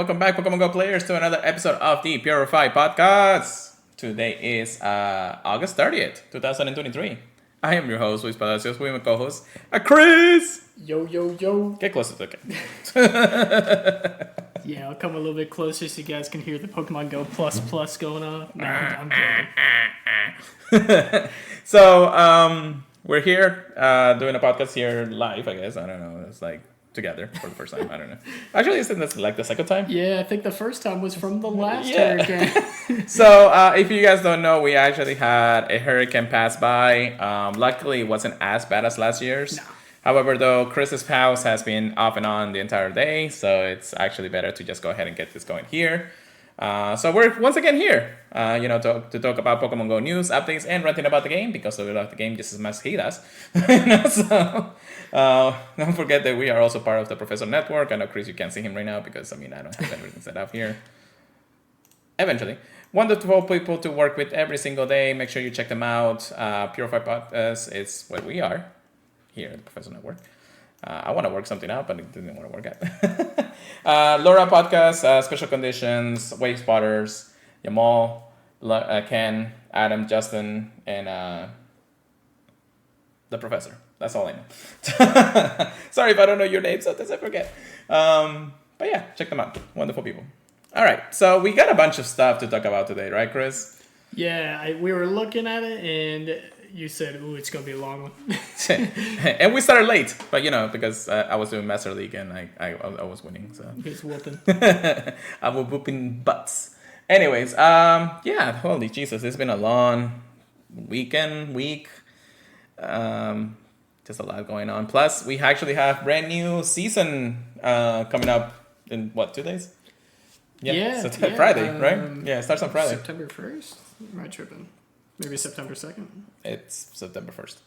welcome back, Pokemon Go players, to another episode of the Purified podcast. Today is August 30th, 2023. I am your host, Luis Palacios, with my co-host, Chris. Yo, yo, yo. Get closer to the Yeah, I'll come a little bit closer so you guys can hear the Pokemon Go plus going on. No, I'm joking. So, we're here doing a podcast here live, I guess. I don't know. It's like together for the first time. I don't know. Actually, isn't this like the second time? Yeah, I think the first time was from the last hurricane. So, if you guys don't know, we actually had a hurricane pass by. Luckily, it wasn't as bad as last year's. No. However, though, Chris's house has been off and on the entire day, so it's actually better to just go ahead and get this going here. So we're once again here, to talk about Pokemon Go news, updates, and ranting about the game, because we love the game just as much as he does. So, don't forget that we are also part of the Professor Network. I know, Chris, you can't see him right now because, I don't have everything set up here. Eventually. Wonderful people to work with every single day. Make sure you check them out. Purified Podcast is what we are here at the Professor Network. I want to work something out, but it didn't want to work out. Laura Podcast, Special Conditions, Wave Spotters, Yamal, Ken, Adam, Justin, and the Professor. That's all I know. Sorry if I don't know your names, sometimes I forget. But yeah, check them out. Wonderful people. All right, so we got a bunch of stuff to talk about today, right, Chris? Yeah, we were looking at it, and you said, ooh, it's going to be a long one. And we started late, but because I was doing Master League and I was winning, so. He's whooping. I was whooping butts. Anyways, holy Jesus, it's been a long week. Just a lot going on. Plus, we actually have brand new season coming up in, 2 days? Yeah. Friday, right? Yeah, it starts on Friday. September 1st? Am I tripping? Maybe September 2nd? It's September 1st.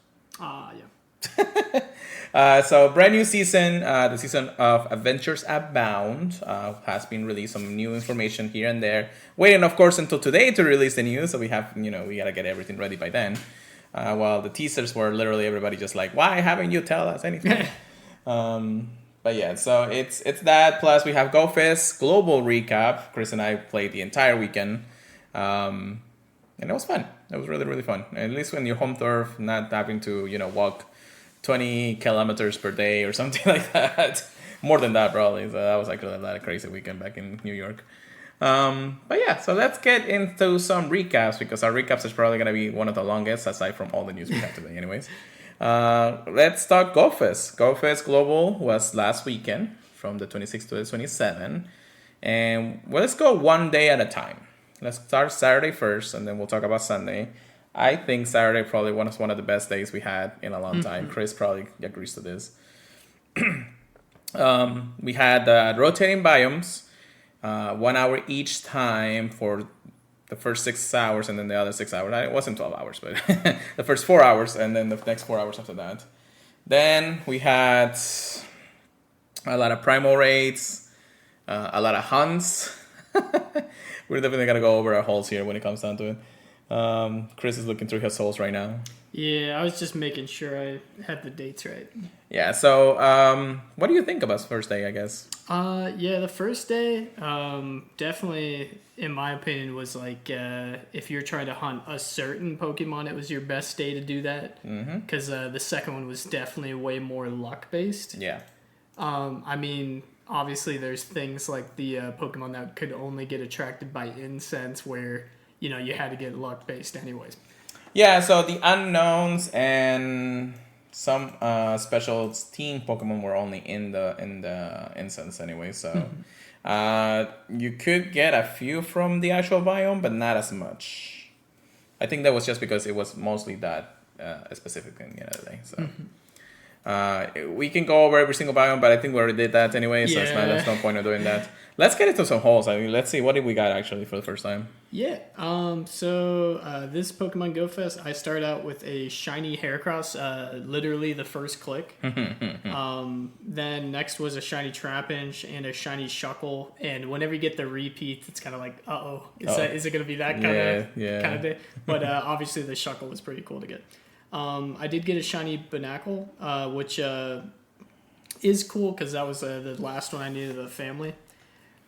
Yeah. So brand new season, the season of Adventures ABOUND has been released. Some new information here and there. Waiting, of course, until today to release the news. So we have, we gotta get everything ready by then. While the teasers were literally everybody just like, why haven't you tell us anything? But yeah, so it's that. Plus we have GOFEST global recap. Chris and I played the entire weekend. And it was fun. It was really, really fun. At least when you're home turf, not having to, walk 20 kilometers per day or something like that. More than that, probably. So that was actually a crazy weekend back in New York. But yeah, so let's get into some recaps, because our recaps is probably going to be one of the longest, aside from all the news we have today anyways. Let's start GOFEST. GOFEST Global was last weekend, from the 26th to the 27th. And let's go one day at a time. Let's start Saturday first, and then we'll talk about Sunday. I think Saturday probably was one of the best days we had in a long time. Chris probably agrees to this. We had rotating biomes, 1 hour each time for the first 6 hours, and then the other 6 hours. It wasn't 12 hours, but the first 4 hours, and then the next 4 hours after that. Then we had a lot of primal raids, a lot of hunts. We're definitely going to go over our holes here when it comes down to it. Chris is looking through his holes right now. Yeah, I was just making sure I had the dates right. Yeah, so what do you think about the first day, I guess? Yeah, the first day, definitely, in my opinion, was like, if you're trying to hunt a certain Pokemon, it was your best day to do that. Because the second one was definitely way more luck-based. Yeah. Obviously, there's things like the Pokemon that could only get attracted by incense, where, you had to get luck-based anyways. Yeah, so the unknowns and some special team Pokemon were only in the incense anyway, so you could get a few from the actual biome, but not as much. I think that was just because it was mostly that specific thing the other day, so... we can go over every single biome, but I think we already did that anyway, so there's no point of doing that. Let's get into some holes. Let's see, what did we got actually for the first time? Yeah, so this Pokemon Go Fest, I started out with a shiny Heracross, literally the first click. Then next was a shiny Trapinch and a shiny Shuckle, and whenever you get the repeats, it's kind of like, is it going to be that kind of day? But obviously the Shuckle was pretty cool to get. I did get a shiny Binacle, which is cool because that was the last one I needed of the family.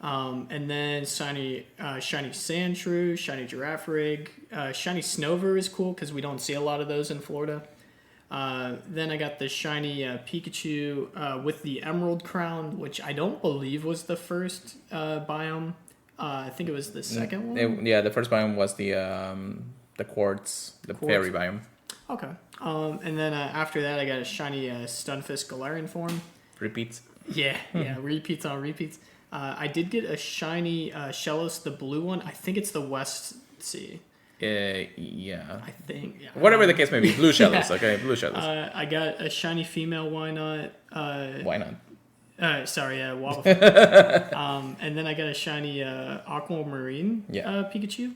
And then shiny Sandshrew, shiny Girafarig, shiny Snover is cool because we don't see a lot of those in Florida. Then I got the shiny Pikachu with the Emerald Crown, which I don't believe was the first biome. I think it was the second one. The first biome was the quartz, the fairy biome. Okay. And then after that, I got a shiny Stunfisk Galarian form. Repeats. Yeah, repeats on repeats. I did get a shiny Shellos, the blue one. I think it's the West Sea. Yeah. I think. Yeah. Whatever the case may be, blue Shellos. Yeah. Okay, blue Shellos. I got a shiny female Why not? Wobbuffet. And then I got a shiny Aquamarine Pikachu.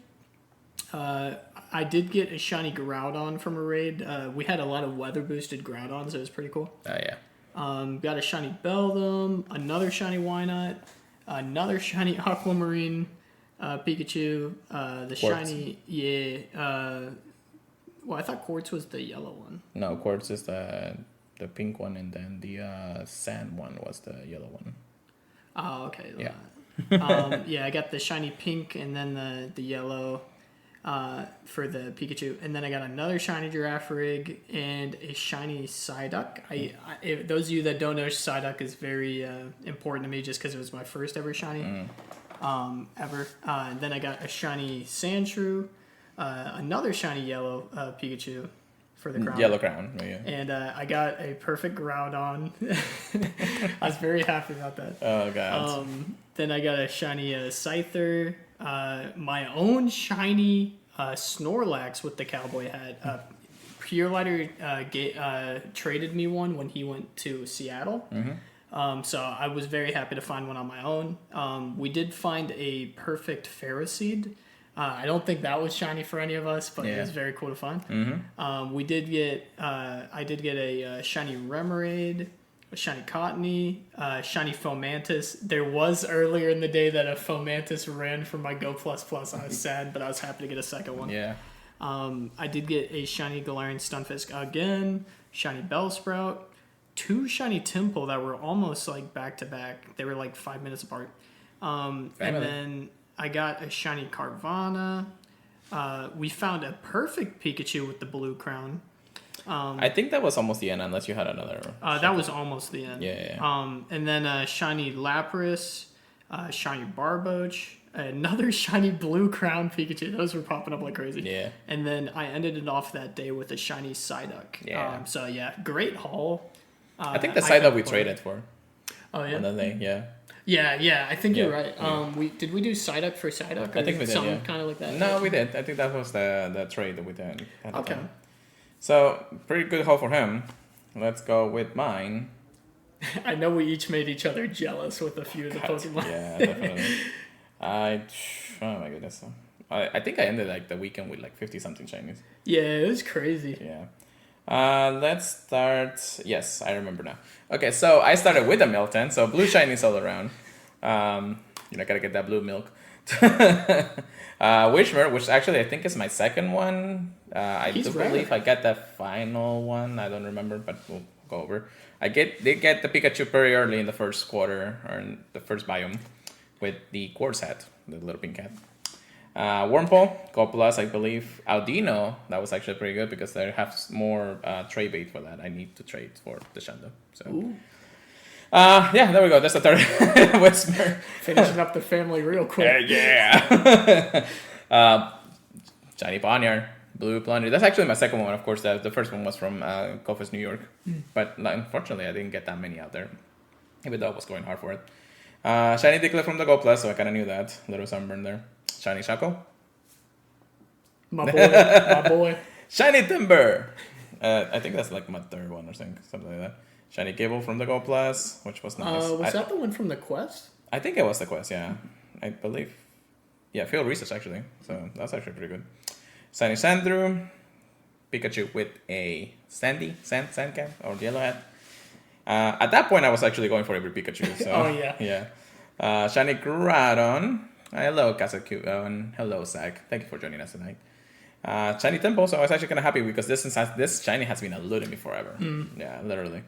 I did get a shiny Groudon from a raid. We had a lot of weather boosted Groudons, so it was pretty cool. Yeah. Got a shiny Beldum, another shiny Wynot, another shiny Aquamarine Pikachu, the Quartz. Shiny, well, I thought Quartz was the yellow one. No, Quartz is the pink one, and then the sand one was the yellow one. Oh, okay. Yeah. I got the shiny pink and then the yellow for the Pikachu, and then I got another shiny Girafarig and a shiny Psyduck. If those of you that don't know, Psyduck is very important to me just because it was my first ever shiny ever. And then I got a shiny Sandshrew, another shiny yellow Pikachu for the crown. Yellow crown, yeah. And I got a perfect Groudon. I was very happy about that. Oh god. Then I got a shiny Scyther, my own shiny Snorlax with the cowboy hat. Pure Lighter traded me one when he went to Seattle. Mm-hmm. So I was very happy to find one on my own. We did find a perfect Ferroseed. I don't think that was shiny for any of us, but it was very cool to find. Mm-hmm. I did get a shiny Remoraid, a shiny Cottony, shiny Fomantis. There was earlier in the day that a Fomantis ran from my Go++. I was sad, but I was happy to get a second one. Yeah. I did get a shiny Galarian Stunfisk again, shiny Bellsprout, two shiny Temple that were almost like back to back. They were like 5 minutes apart. And then I got a shiny Carvana. We found a perfect Pikachu with the blue crown. I think that was almost the end, unless you had another. That was almost the end. Yeah. And then shiny Lapras, shiny Barboach, another shiny blue crown Pikachu. Those were popping up like crazy. Yeah. And then I ended it off that day with a shiny Psyduck. Yeah. So great haul. I think the Psyduck we traded for. Oh yeah. Another thing, yeah. Yeah. I think you're right. Did we do Psyduck for Psyduck? I think we did. Something kind of like that. No, we did. I think that was the trade that we did. Okay. So, pretty good haul for him. Let's go with mine. I know we each made each other jealous with a few of the Pokemon. Yeah, definitely. Oh my goodness. I think I ended like the weekend with like 50-something shinies. Yeah, it was crazy. Yeah. Let's start. Yes, I remember now. Okay, so I started with a Milton, so blue shinies all around. Gotta get that blue milk. Wishmer, which actually I think is my second one. I do believe I got the final one. I don't remember, but we'll go over. Did get the Pikachu very early in the first quarter, or in the first biome, with the Quartz hat, the little pink hat. Wurmple, Go Plus, I believe. Audino, that was actually pretty good because they have more trade bait for that. I need to trade for the Shando. So. There we go. That's the third Whisper. Finishing up the family real quick. Yeah. Shiny Ponyard, Blue Plunder. That's actually my second one. Of course, the first one was from GOFEST New York. But unfortunately, I didn't get that many out there. Even though I was going hard for it. Shiny Diglett from the Go Plus, so I kind of knew that. Little sunburn there. Shiny Shaco. My boy. Shiny Timber. I think that's like my third one or something like that. Shiny Gable from the Go Plus, which was nice. Was that the one from the Quest? I think it was the Quest, yeah. I believe. Yeah, field research actually. So that's actually pretty good. Shiny Sandrew. Pikachu with a sand can or yellow hat. At that point, I was actually going for every Pikachu. So, oh, yeah. Yeah. Shiny Groudon. Hello, Kasaku. And hello, Zach. Thank you for joining us tonight. Shiny Temple. So I was actually kind of happy because this shiny has been eluding me forever. Yeah, literally.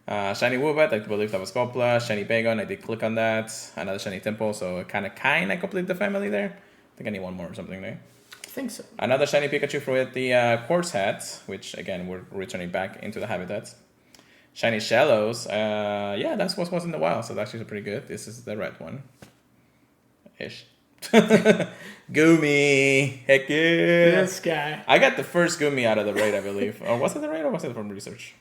Shiny Woobat, I believe that was Gold Plus. Shiny Bagon, I did click on that. Another Shiny Temple, so I kind of complete the family there. I think I need one more or something there. I think so. Another Shiny Pikachu for the Quartz hat, which again, we're returning back into the habitat. Shiny Shallows, yeah, that's what was in the wild, so that's actually pretty good. This is the red one. Ish. Goomy, heck yeah. This guy. I got the first Goomy out of the raid, I believe. Or was it the raid or was it from research?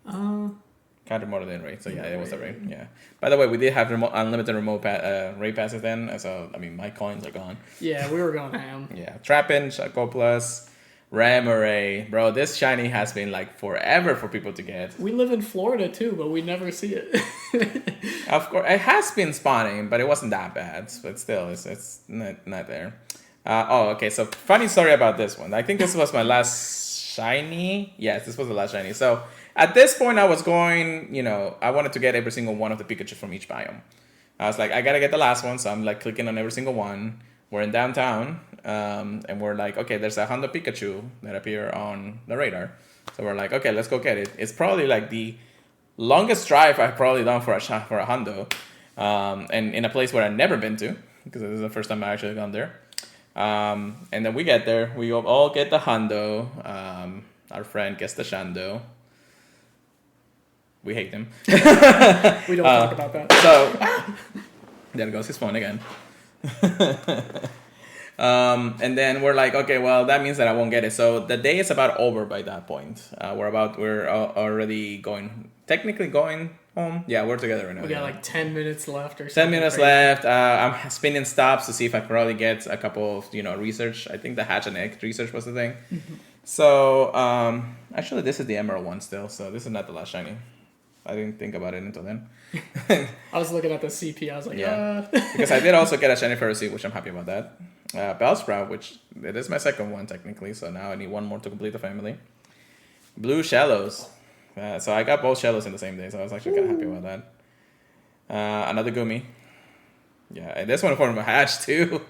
Can't remember the raid, so yeah, it was the raid. Yeah. By the way, we did have unlimited remote raid passes then, so I mean my coins are gone. Yeah, we were going ham. Yeah, Trapinch, Shaco Plus, Remoraid, bro. This shiny has been like forever for people to get. We live in Florida too, but we never see it. Of course, it has been spawning, but it wasn't that bad. But still, it's not there. Okay. So funny story about this one. I think this was my last shiny. Yes, this was the last shiny. So at this point, I was going. I wanted to get every single one of the Pikachu from each biome. I was like, I gotta get the last one, so I'm like clicking on every single one. We're in downtown, and we're like, okay, there's a Hondo Pikachu that appear on the radar. So we're like, okay, let's go get it. It's probably like the longest drive I've probably done for a Hondo, and in a place where I've never been to, because this is the first time I actually gone there. And then we get there, we all get the Hondo. Our friend gets the Shando. We hate him. We don't talk about that. So there goes his phone again. And then we're like, okay, well, that means that I won't get it. So the day is about over by that point. We're already technically going home. Yeah, we're together right now. We got like 10 minutes left or something. 10 minutes left. I'm spinning stops to see if I can probably get a couple of, research. I think the hatch and egg research was the thing. So, actually, this is the emerald one still. So this is not the last shiny. I didn't think about it until then. I was looking at the CP. I was like, yeah. Because I did also get a shiny Ferroseed, which I'm happy about that. Bellsprout, which it is my second one technically. So now I need one more to complete the family. Blue Shallows. So I got both Shallows in the same day. So I was actually kind of happy about that. Another Goomy. Yeah, and this one from a hatch too.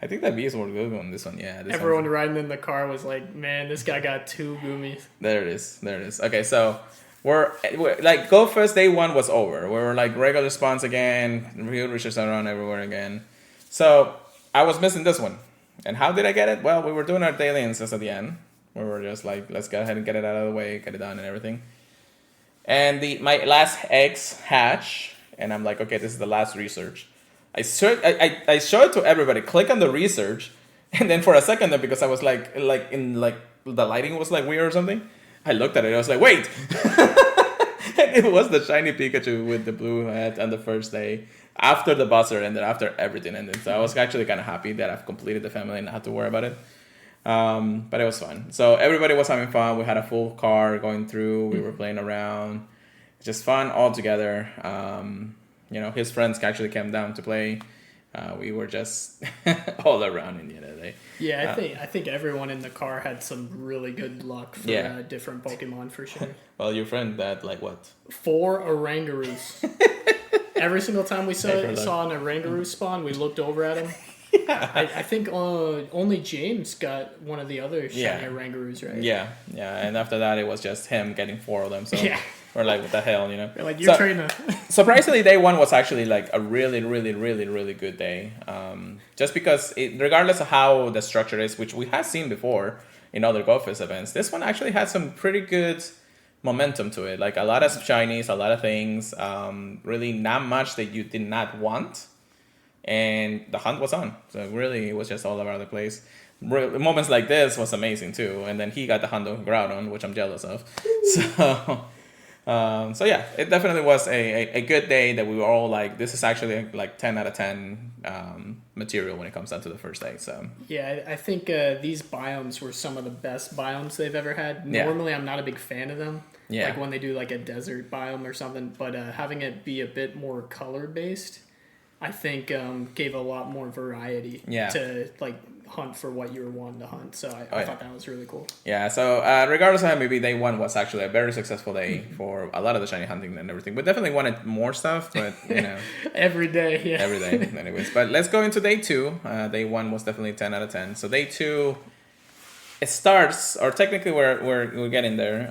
I think that B is more good on this one. Yeah. Everyone riding in the car was like, man, this guy got 2 Goomies. There it is. Okay, so we're like GOFEST day 1 was over. We were like regular spawns again, real research around everywhere again. So I was missing this one. And how did I get it? Well, we were doing our daily instance at the end. We were just like, let's go ahead and get it out of the way, get it done and everything. And my last eggs hatch, and I'm like, okay, this is the last research. I show it to everybody. Click on the research, and then for a second, there, because I was like the lighting was like weird or something. I looked at it. I was like, wait, and it was the shiny Pikachu with the blue hat on the first day after the buzzer ended, after everything ended. So I was actually kind of happy that I've completed the family and not have to worry about it. But it was fun. So everybody was having fun. We had a full car going through. We were playing around. Just fun all together. His friends actually came down to play. We were just all around in the end of the day. Yeah, I think everyone in the car had some really good luck for different Pokemon for sure. Well, your friend had like what? 4 Orangaroos. Every single time we saw an Orangaroo spawn, we looked over at him. Yeah. I think only James got one of the other shiny Orangaroos, right? Yeah. And after that, it was just him getting 4 of them. So we're like, what the hell, We're like, you're trying to... Surprisingly, day 1 was actually like a really, really, really, really good day. Just because, regardless of how the structure is, which we have seen before in other GoFest events, this one actually had some pretty good momentum to it. Like a lot of shinies, a lot of things. Really not much that you did not want. And the hunt was on. So really, it was just all around the place. Moments like this was amazing too. And then he got the Hondo Groudon, which I'm jealous of. So yeah, it definitely was a good day that we were all like, this is actually like 10 out of 10 material when it comes down to the first day. So yeah, I think these biomes were some of the best biomes they've ever had. Normally, I'm not a big fan of them. Yeah. Like when they do like a desert biome or something, but having it be a bit more color based, I think gave a lot more variety to like hunt for what you were wanting to hunt. So I thought that was really cool. Yeah, so regardless of how maybe day 1 was actually a very successful day for a lot of the shiny hunting and everything. We definitely wanted more stuff, but every day, yeah. Every day, anyways. But let's go into day 2. Day 1 was definitely 10 out of 10. So day 2, it starts, or technically we're getting there.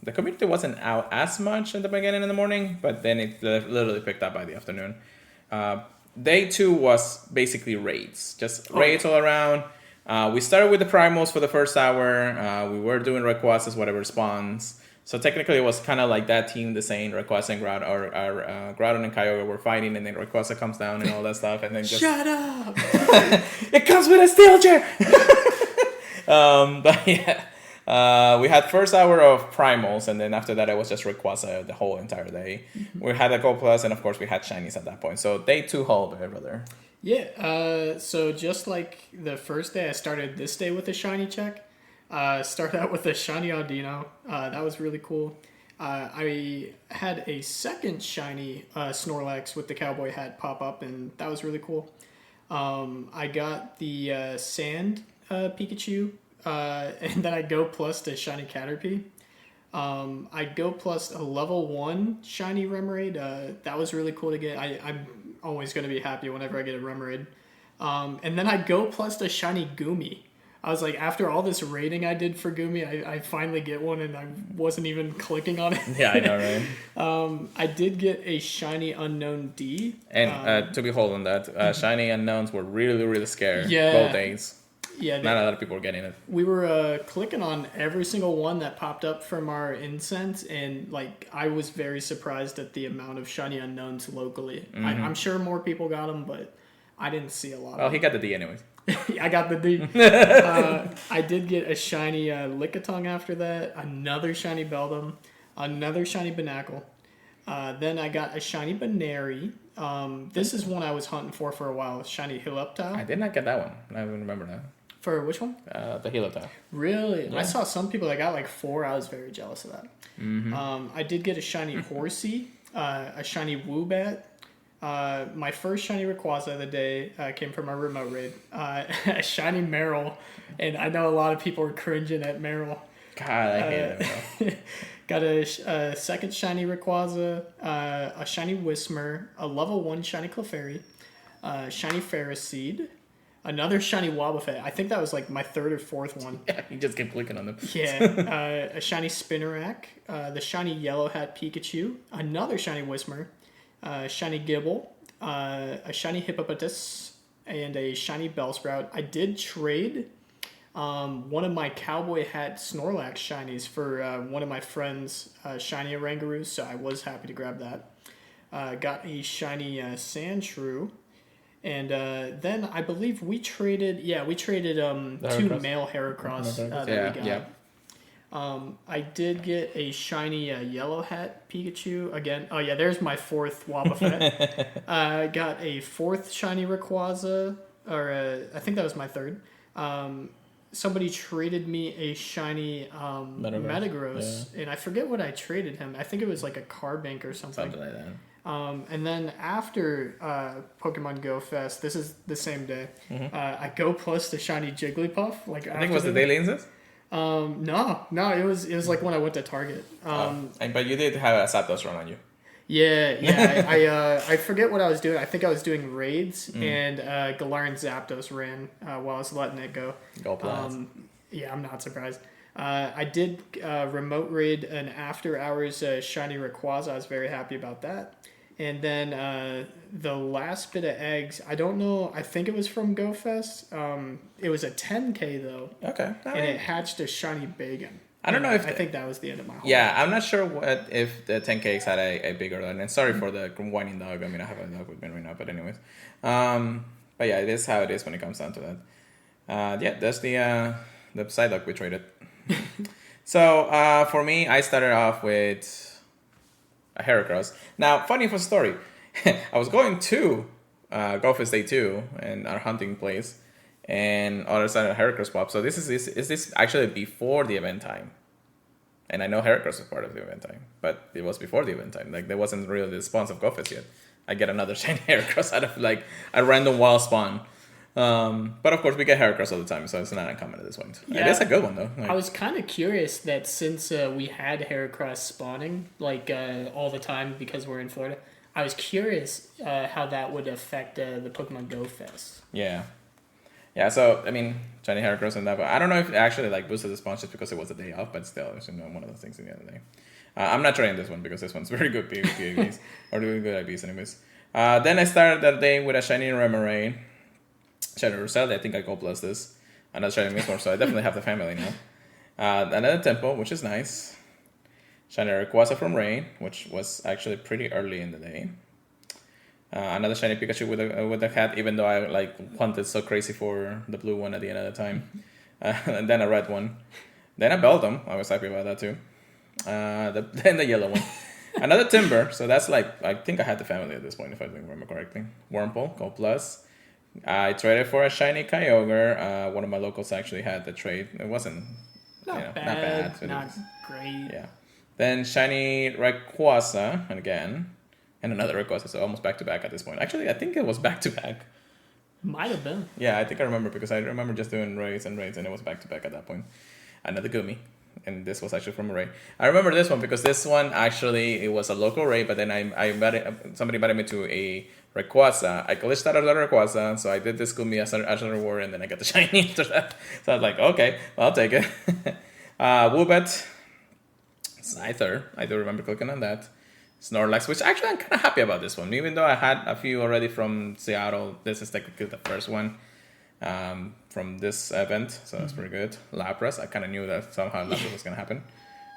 the community wasn't out as much at the beginning in the morning, but then it literally picked up by the afternoon. Day 2 was basically raids, just raids all around. We started with the primals for the first hour. We were doing Rayquazas, whatever spawns. So technically, it was kind of like that team, the same Rayquaza and Groudon and Kyogre were fighting, and then Rayquaza comes down and all that stuff, and then just Shut up! it comes with a steel chair. But yeah, we had first hour of primals, and then after that, it was just Rayquaza the whole entire day. We had a Gold Plus, and of course, we had shinies at that point. So day 2 haul, brother. Yeah. So just like the first day, I started this day with a shiny check. Started out with a shiny Audino. That was really cool. I had a second shiny Snorlax with the cowboy hat pop up, and that was really cool. I got the sand Pikachu, and then I go plus to shiny Caterpie. I go plus a level 1 shiny Remoraid. That was really cool to get. I'm always going to be happy whenever I get a Remoraid. And then I go plus to shiny Goomy. I was like, after all this raiding I did for Goomy, I finally get one, and I wasn't even clicking on it. Yeah, I know, right? I did get a shiny Unknown D. And to be hold on that, shiny unknowns were really, really scared both days. Yeah, not a lot of people were getting it. We were clicking on every single one that popped up from our incense, and like I was very surprised at the amount of shiny unknowns locally. I'm sure more people got them, but I didn't see a lot. Well, he got the D anyways. I got the D. I did get a shiny Lickitung after that, another shiny Beldum, another shiny Binacle. Then I got a shiny Baneri. This is one I was hunting for a while, shiny Helioptile. I did not get that one. I don't remember that. For which one? The Helioptile. Really? Yeah. I saw some people that got like 4. I was very jealous of that. I did get a shiny Horsey, a shiny Woobat. My first shiny Rayquaza of the day came from our remote raid. A shiny Marill, and I know a lot of people are cringing at Marill. God, I hate it. Got a second shiny Rayquaza, a shiny Whismur, a level 1 shiny Clefairy, shiny Ferroseed, another shiny Wobbuffet. I think that was like my 3rd or 4th one. Yeah, you just keep clicking on them. Yeah, a shiny Spinarak, the shiny Yellow Hat Pikachu, another shiny Whismur, shiny Gibble, a shiny Hippopotas, and a shiny Bellsprout. I did trade one of my cowboy hat Snorlax shinies for one of my friends' shiny Orangaroos, so I was happy to grab that. Got a shiny Sandshrew, and then I believe we traded 2 male Heracross that we got. Yeah. I did get a shiny Yellow Hat Pikachu again. Oh yeah, there's my 4th Wobbuffet. I got a 4th shiny Rayquaza, or I think that was my 3rd. Somebody traded me a shiny Metagross, and I forget what I traded him. I think it was like a Carbink or something. Something like that. And then after Pokemon Go Fest, this is the same day. I go plus the shiny Jigglypuff. Like I think it was the daily instance. No, it was like when I went to Target. But you did have a Zapdos run on you. Yeah. I forget what I was doing. I think I was doing raids, and Galarian Zapdos ran while I was letting it go. Yeah, I'm not surprised. I did remote raid an after hours shiny Rayquaza. I was very happy about that. And then the last bit of eggs, I don't know. I think it was from GoFest. It was a 10K though. Okay. And it hatched a shiny Bacon. I don't know if I think that was the end of my haul. Yeah, I'm not sure if the 10Ks had a bigger one. And sorry for the whining dog. I mean, I have a dog with me right now, but anyways. But yeah, it is how it is when it comes down to that. Yeah, that's the Psyduck we traded. So for me, I started off with a Heracross. Now, funny for story, I was going to GoFest Day 2 in our hunting place, and all of a sudden a Heracross popped. So is this actually before the event time? And I know Heracross was part of the event time, but it was before the event time. Like, there wasn't really the spawns of GoFest yet. I get another shiny Heracross out of like a random wild spawn. But of course, we get Heracross all the time, so it's not uncommon at this point. Yeah. It is a good one, though. I was kind of curious that since we had Heracross spawning like all the time because we're in Florida, I was curious how that would affect the Pokemon Go Fest. Yeah. Yeah, so I mean, shiny Heracross and that, but I don't know if it actually like boosted the spawn just because it was a day off, but still, it's one of those things in the other day. I'm not trying this one because this one's very good PvPs or really good IVs anyways. Then I started that day with a shiny Remoraid, shiny Roselia. I think I Gold Plus this, another shiny Mistborn, so I definitely have the family now. Another Tempo, which is nice. Shiny Rayquaza from Rain, which was actually pretty early in the day. Another shiny Pikachu with a hat, even though I like hunted so crazy for the blue one at the end of the time. And then a red one. Then a Beldum. I was happy about that too. Then the yellow one. Another Timber. So that's like, I think I had the family at this point, if I remember correctly. Wurmple, Gold Plus. I traded for a shiny Kyogre. One of my locals actually had the trade. It wasn't not bad. Not great. Yeah. Then shiny Rayquaza again. And another Rayquaza, so almost back-to-back at this point. Actually, I think it was back-to-back. Might have been. Yeah, I think I remember because I remember just doing raids, and it was back-to-back at that point. Another Gumi, and this was actually from a raid. I remember this one because this one, actually, it was a local raid, but then somebody invited me to a Rayquaza. I glitched out of the Rayquaza, so I did this Gumi as a reward, and then I got the shiny after that. So I was like, okay, well, I'll take it. Woobat, Scyther, I do remember clicking on that. Snorlax, which actually I'm kind of happy about this one. Even though I had a few already from Seattle, this is technically the first one from this event, so that's pretty good. Lapras, I kind of knew that somehow Lapras was going to happen.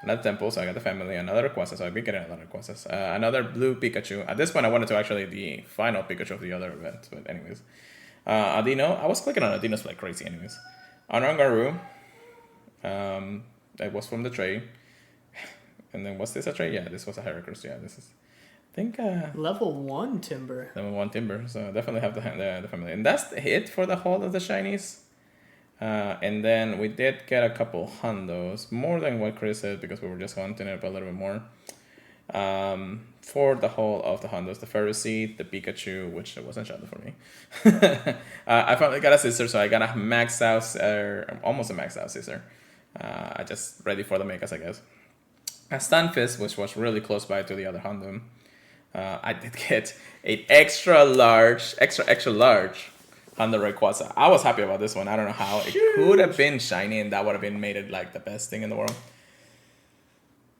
Another Temple, so I got the family. Another Rayquaza, so I've been getting a lot of Rayquazas. Another blue Pikachu. At this point, I wanted to actually the final Pikachu of the other event, but anyways. Adino, I was clicking on Adinos like crazy anyways. Honorangaru, it was from the trade. And then was this a trade? Yeah, this was a Heracross. Yeah, this is, I think... level 1 Timber. Level 1 Timber, so definitely have the family. And that's the hit for the whole of the shinies. And then we did get a couple hundos, more than what Chris said, because we were just hunting it a little bit more. For the whole of the hundos, the Ferroseed, the Pikachu, which it wasn't shadow for me. I finally got a Scissor, so I got a max out, almost a max out Scissor. I just ready for the megas, I guess. A Stunfisk, which was really close by to the other Houndoom. I did get an extra large Hondo Rayquaza. I was happy about this one. I don't know how. It could have been shiny, and that would have been made it like the best thing in the world.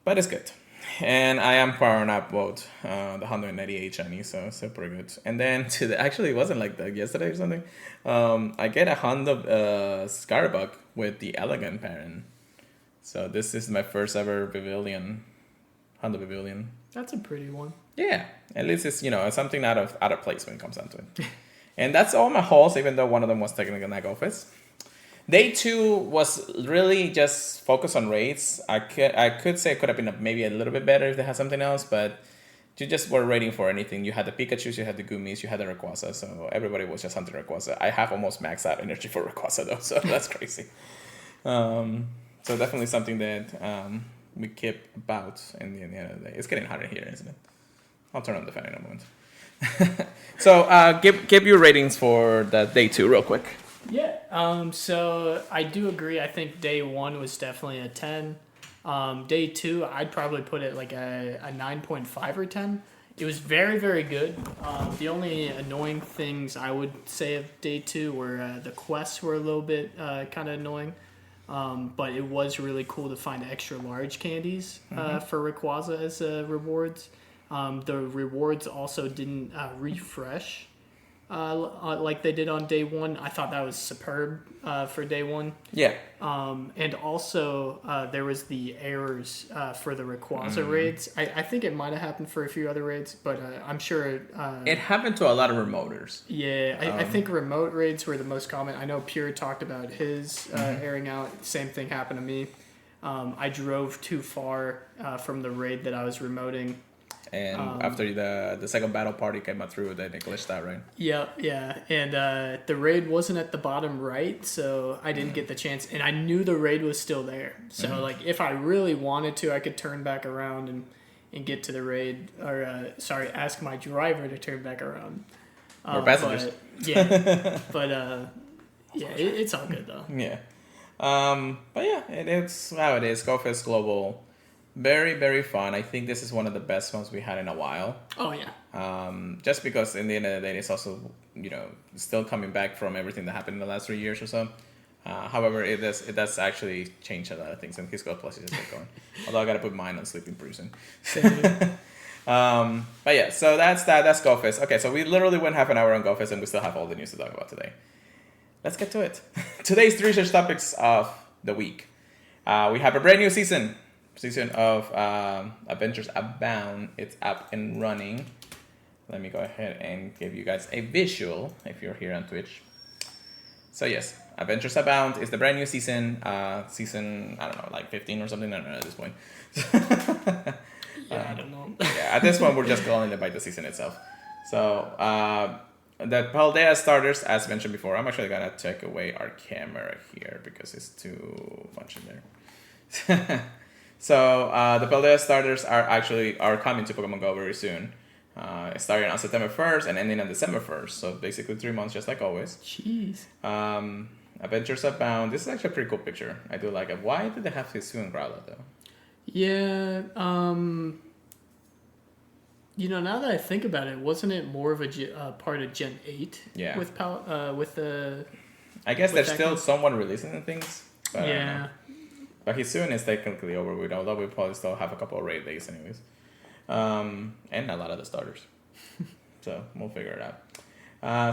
But it's good. And I am powering up both the Hondo and 98 shiny, so it's pretty good. And then actually, it wasn't like that yesterday or something. I get a Hondo Scarbuck with the Elegant parent. So this is my first ever Pavilion, Hondo Pavilion. That's a pretty one. Yeah, at least it's something out of place when it comes down to it. And that's all my hauls, even though one of them was technically not GOFEST. Day 2 was really just focused on raids. I could say it could have been maybe a little bit better if they had something else, but you just were raiding for anything. You had the Pikachus, you had the Gumis, you had the Rayquaza, so everybody was just hunting Rayquaza. I have almost maxed out energy for Rayquaza though, so that's crazy. So definitely something that we keep about in the end of the day. It's getting harder here, isn't it? I'll turn on the fan in a moment. So give your ratings for that day 2 real quick. Yeah. So I do agree. I think day 1 was definitely a 10. Day 2, I'd probably put it like a 9.5 or 10. It was very, very good. The only annoying things I would say of day 2 were the quests were a little bit kind of annoying. But it was really cool to find extra large candies for Rayquaza as rewards. The rewards also didn't refresh like they did on day 1. I thought that was superb for day 1. Yeah. And also there was the errors for the Rayquaza raids. I think it might have happened for a few other raids, but I'm sure... it happened to a lot of remoters. Yeah, I think remote raids were the most common. I know Pure talked about his airing out. Same thing happened to me. I drove too far from the raid that I was remoting. And after the second battle party came out through, they glitched out, right? Yeah. And the raid wasn't at the bottom right, so I didn't get the chance. And I knew the raid was still there. So, like, if I really wanted to, I could turn back around and get to the raid. Or, ask my driver to turn back around. Or passengers. It's all good, though. Yeah. But yeah, it's how it is. GoFest Global. Very, very fun. I think this is one of the best ones we had in a while. Oh, yeah. Just because in the end of the day, it's also, still coming back from everything that happened in the last 3 years or so. However, it does actually change a lot of things, and his Gold Plus is just going. Although I gotta put mine on sleeping pretty soon. But yeah, so that's that. That's GoFest. Okay, so we literally went half an hour on GoFest, and we still have all the news to talk about today. Let's get to it. Today's 3 research topics of the week. We have a brand new season of Adventures Abound. It's up and running. Let me go ahead and give you guys a visual if you're here on Twitch. So yes, Adventures Abound is the brand new season. Season, I don't know, like 15 or something. I don't know at this point. I don't know. Yeah, at this point, we're just calling it by the season itself. So, the Paldea starters, as mentioned before, I'm actually going to take away our camera here because it's too much in there. So, the Paldea starters are coming to Pokemon Go very soon. Starting on September 1st and ending on December 1st. So, basically 3 months, just like always. Jeez. Adventures Abound. This is actually a pretty cool picture. I do like it. Why did they have Hisuian and Growlithe, though? Yeah, now that I think about it, wasn't it more of a part of Gen 8? Yeah. With the... I guess there's still someone releasing the things. But yeah. But Hisuian is technically over with, although we probably still have a couple of raid days anyways. And a lot of the starters. So we'll figure it out.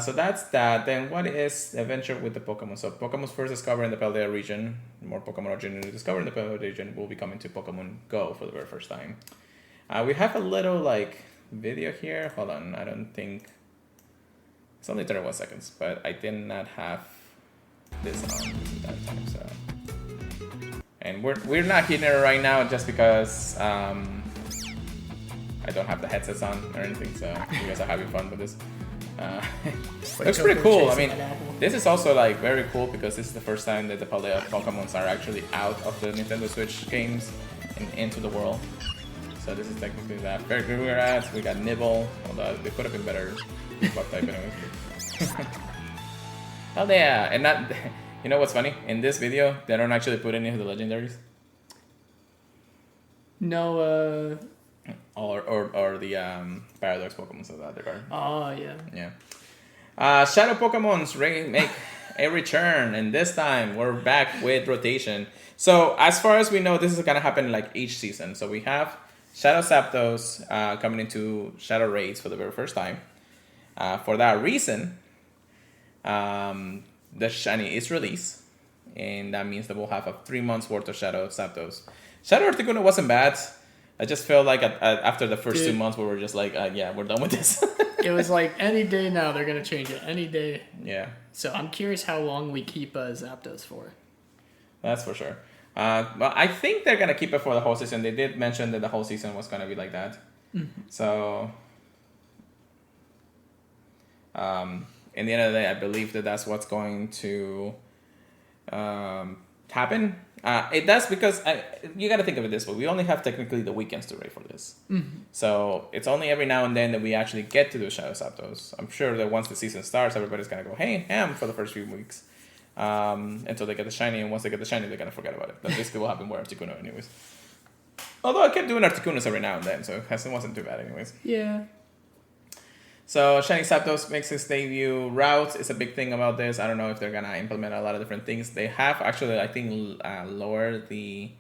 So that's that. Then what is the adventure with the Pokemon? So Pokemon's first discovered in the Paldea region. More Pokemon originally discovered in the Paldea region will be coming to Pokemon Go for the very first time. We have a little video here. Hold on, I don't think it's only 31 seconds, but I did not have this on that time. So, and we're not hitting it right now just because I don't have the headsets on or anything. So you guys are having fun with this. Looks pretty cool. I mean, this is also very cool because this is the first time that the Paldea Pokemons are actually out of the Nintendo Switch games and into the world. So this is technically that. Very good. We're at. We got Nibble, although they could have been better. Bug type anyways. Paldea, and not. You know what's funny? In this video, they don't actually put any of the legendaries. No. Or the Paradox Pokemon of that regard. Oh, yeah. Yeah. Shadow Pokemons make a return, and this time we're back with rotation. So as far as we know, this is gonna happen each season. So we have Shadow Zapdos coming into Shadow Raids for the very first time. For that reason, the Shiny is released, and that means that we'll have 3 months worth of Shadow Zapdos. Shadow Articuno wasn't bad. I just felt like after the first 2 months, we were just yeah, we're done with this. It was any day now they're going to change it. Any day. Yeah. So I'm curious how long we keep Zapdos for. That's for sure. Well, I think they're going to keep it for the whole season. They did mention that the whole season was going to be like that. Mm-hmm. So, in the end of the day, I believe that that's what's going to happen. It does because you got to think of it this way. We only have technically the weekends to raid for this. Mm-hmm. So it's only every now and then that we actually get to do Shadow Zapdos. I'm sure that once the season starts, everybody's going to go, hey, ham for the first few weeks. Until they get the shiny, and once they get the shiny, they're going to forget about it. That basically will happen with Articuno anyways. Although I kept doing Articunos every now and then, so it wasn't too bad anyways. Yeah. So Shiny Zapdos makes his debut. Routes is a big thing about this. I don't know if they're gonna implement a lot of different things. They have actually, I think, lowered the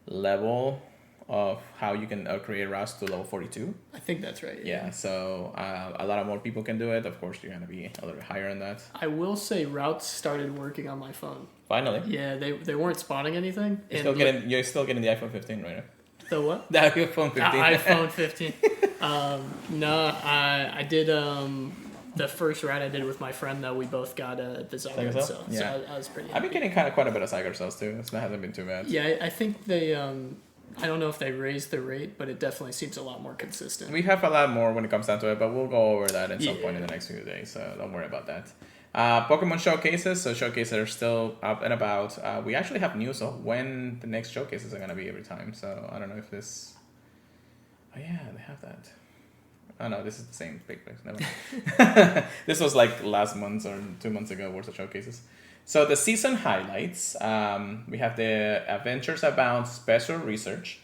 level of how you can create routes to level 42. I think that's right. Yeah. So a lot of more people can do it. Of course, you're gonna be a little bit higher on that. I will say routes started working on my phone. Finally. Yeah, they weren't spotting anything. You're still getting the iPhone 15 right now. The what? The iPhone 15. iPhone 15. No, I did the first route I did with my friend though. We both got the Zygarde cells, yeah. so I was pretty happy. I've been getting quite a bit of Zygarde cells too. That hasn't been too bad. Yeah, I think they I don't know if they raised the rate, but it definitely seems a lot more consistent. We have a lot more when it comes down to it, but we'll go over that at some point in the next few days, so don't worry about that. Pokemon showcases. So showcases are still up and about. We actually have news of when the next showcases are going to be every time, so I don't know if this... Oh yeah, they have that. Oh no, this is the same big place. Never mind. This was last month or 2 months ago worth of showcases. So the season highlights, we have the Adventures Abound Special Research,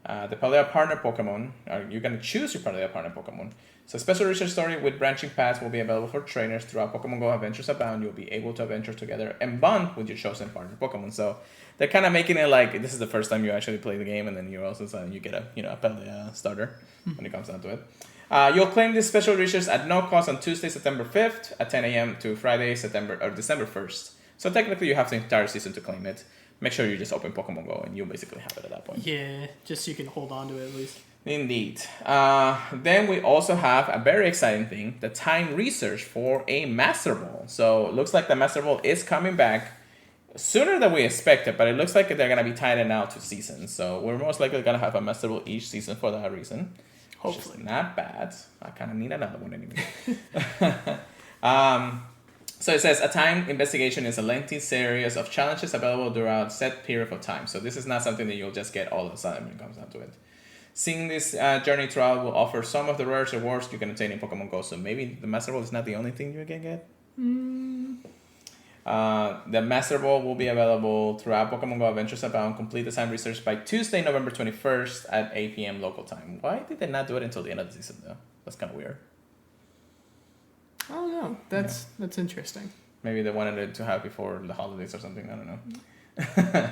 the Paldea Partner Pokemon. You're going to choose your Paldea Partner Pokemon. So special research story with branching paths will be available for trainers throughout Pokemon Go Adventures Abound. You'll be able to adventure together and bond with your chosen partner Pokemon. So they're kind of making it like this is the first time you actually play the game, and then you also you get a a Paldea starter when it comes down to it. You'll claim this special research at no cost on Tuesday, September 5th at 10 a.m. to Friday, December 1st. So technically, you have the entire season to claim it. Make sure you just open Pokemon Go, and you'll basically have it at that point. Yeah, just so you can hold on to it at least. Indeed. Then we also have a very exciting thing, the time research for a Master Ball. So it looks like the Master Ball is coming back sooner than we expected, but it looks like they're going to be tied it out to seasons. So we're most likely going to have a Master Ball each season for that reason. Hopefully. Which is not bad. I kind of need another one anyway. So it says, a time investigation is a lengthy series of challenges available throughout set period of time. So this is not something that you'll just get all of a sudden when it comes down to it. Seeing this journey throughout will offer some of the rarest rewards you can obtain in Pokemon Go. So maybe the Master Ball is not the only thing you can get. The Master Ball will be available throughout Pokemon Go Adventures Abound. Complete the time research by Tuesday, November 21st at 8 p.m. local time. Why did they not do it until the end of the season, though? That's kind of weird. I don't know. That's interesting. Maybe they wanted it to have before the holidays or something. I don't know.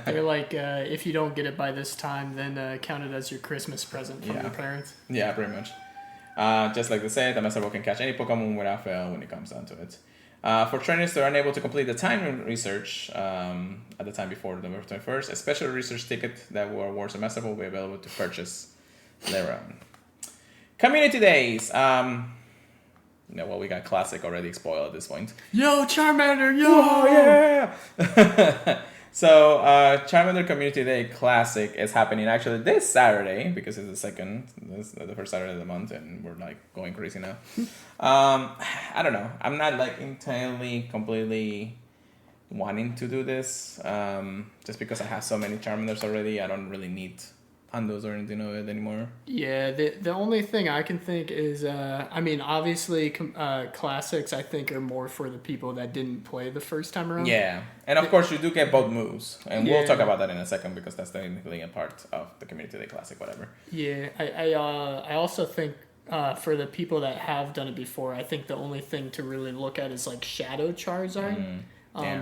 They're like, if you don't get it by this time, then count it as your Christmas present from your parents. Yeah, pretty much. Just like they said, the Master Ball can catch any Pokemon without fail when it comes down to it. For trainers that are unable to complete the time research at the time before November 21st, a special research ticket that will awards a Master Ball will be available to purchase later on. Community Days. Well, we got Classic already spoiled at this point. Yo, Charmander, yo! Oh, yeah! So, Charmander Community Day Classic is happening actually this Saturday, because it's the first Saturday of the month, and we're like going crazy now. I don't know. I'm not like entirely, completely wanting to do this. Just because I have so many Charmanders already, I don't really need Hundos or anything of it anymore. Yeah, the only thing I can think is, obviously classics I think are more for the people that didn't play the first time around. Yeah, and of course you do get both moves, and we'll talk about that in a second because that's technically a part of the Community Day Classic, whatever. Yeah, I also think for the people that have done it before, I think the only thing to really look at is like Shadow Charizard.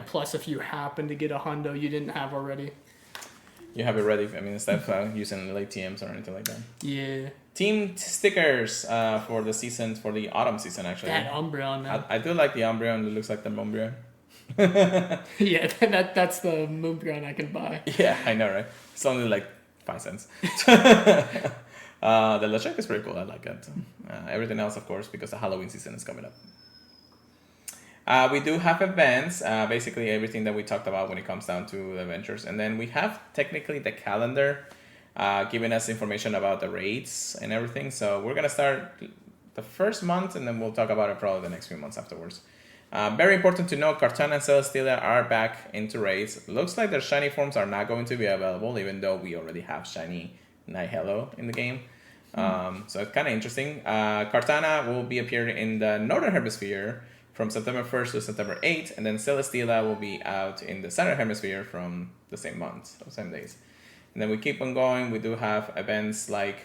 Plus, if you happen to get a Hundo you didn't have already. You have it ready. Instead of using late TMs or anything like that. Yeah. Team stickers for the autumn season, actually. That Umbreon, man. I do like the Umbreon. It looks like the Moonbreon. Yeah, that's the Moonbreon I can buy. Yeah, I know, right? It's only like 5 cents. The Lechonk is pretty cool. I like it. Everything else, of course, because the Halloween season is coming up. We do have events, basically everything that we talked about when it comes down to the adventures. And then we have technically the calendar giving us information about the raids and everything. So we're going to start the first month, and then we'll talk about it probably the next few months afterwards. Very important to note, Kartana and Celesteela are back into raids. Looks like their shiny forms are not going to be available, even though we already have shiny Nihillo in the game. So it's kind of interesting. Kartana will be appearing in the Northern Hemisphere from September 1st to September 8th, and then Celesteela will be out in the Southern Hemisphere from the same month, or same days. And then we keep on going. We do have events like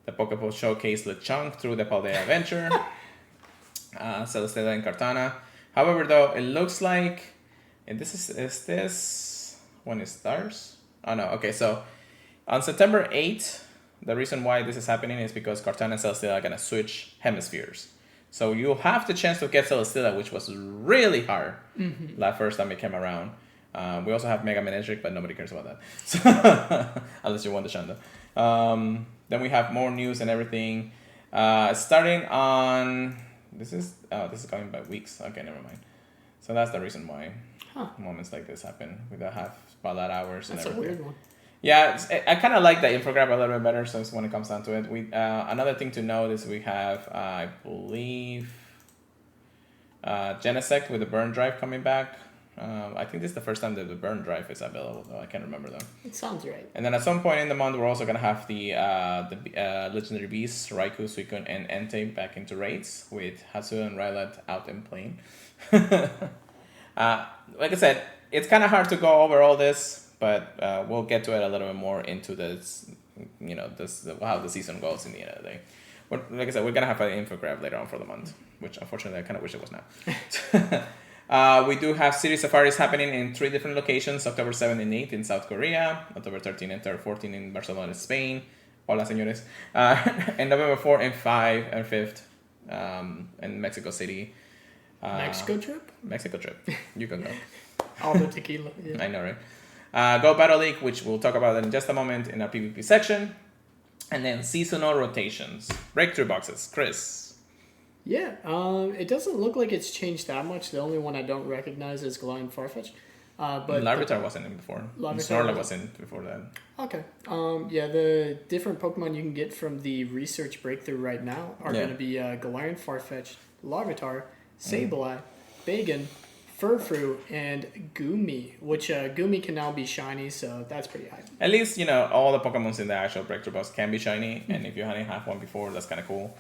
the Pokeball Showcase Lechonk through the Paldea Adventure, Celesteela and Kartana. However, though, it looks like, and is this when it starts? Oh no, okay, so on September 8th, the reason why this is happening is because Kartana and Celesteela are going to switch hemispheres. So you'll have the chance to get Celesteela, which was really hard that first time it came around. We also have Mega Manectric, but nobody cares about that. So unless you want the Shanda. Then we have more news and everything. Starting on... This is going by weeks. Okay, never mind. So that's the reason why moments like this happen. We don't have spotlight hours and everything. That's a weird one. Yeah, I kind of like the infographic a little bit better. So when it comes down to it, we another thing to note is we have, I believe, Genesect with the Burn Drive coming back. I think this is the first time that the Burn Drive is available, though. I can't remember though. It sounds right. And then at some point in the month, we're also gonna have the legendary beasts Raikou, Suicune, and Entei back into raids with Hatsu and Rylett out and playing. Like I said, it's kind of hard to go over all this. But we'll get to it a little bit more into this, how the season goes in the end of the day. like I said, we're gonna have an infograph later on for the month, which unfortunately I kind of wish it was now. We do have city safaris happening in 3 different locations: October 7th and 8th in South Korea, October 13th and 14th in Barcelona, Spain. Hola, señores. And November 4th and 5th and 5th in Mexico City. Mexico trip? Mexico trip. You can go. All the tequila. Yeah. I know, right? Go Battle League, which we'll talk about in just a moment in our PvP section. And then seasonal rotations. Breakthrough boxes. Chris. Yeah, it doesn't look like it's changed that much. The only one I don't recognize is Galarian Farfetch. But Larvitar wasn't in before. Snorlax wasn't before that. Okay. Yeah, the different Pokemon you can get from the research breakthrough right now are going to be Galarian Farfetch, Larvitar, Sableye, Bagon, Furfrou, and Goomy, which Goomy can now be shiny, so that's pretty high. At least, you know, all the Pokemon in the actual breakthrough box can be shiny, and if you only have one before, that's kind of cool.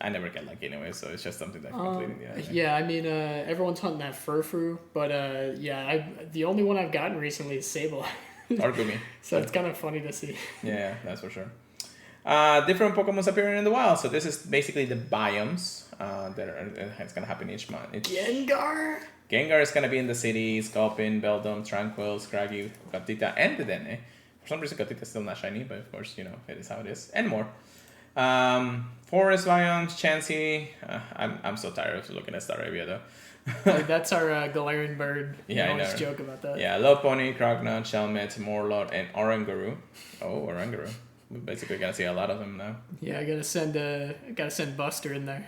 I never get lucky anyway, so it's just something that completing the anime. Yeah, I mean, everyone's hunting that Furfrou, but the only one I've gotten recently is Sableye. Or Goomy. So it's kind of funny to see. Yeah, that's for sure. Different Pokemon appearing in the wild. So this is basically the biomes it's going to happen each month. Gengar is going to be in the city. Sculpin, Beldum, Tranquil, Scraggy, Gatita, and Dedenne. For some reason, Gatita is still not shiny, but of course, you know, it is how it is. And more. Forest biomes, Chansey. I'm so tired of looking at Staravia though. Like, that's our Galarian bird. Yeah, I always always joke about that. Yeah, Lopunny, Croagnon, Shelmet, Morlot, and Oranguru. Oh, Oranguru. We basically gotta see a lot of them now. Yeah, I gotta send Buster in there.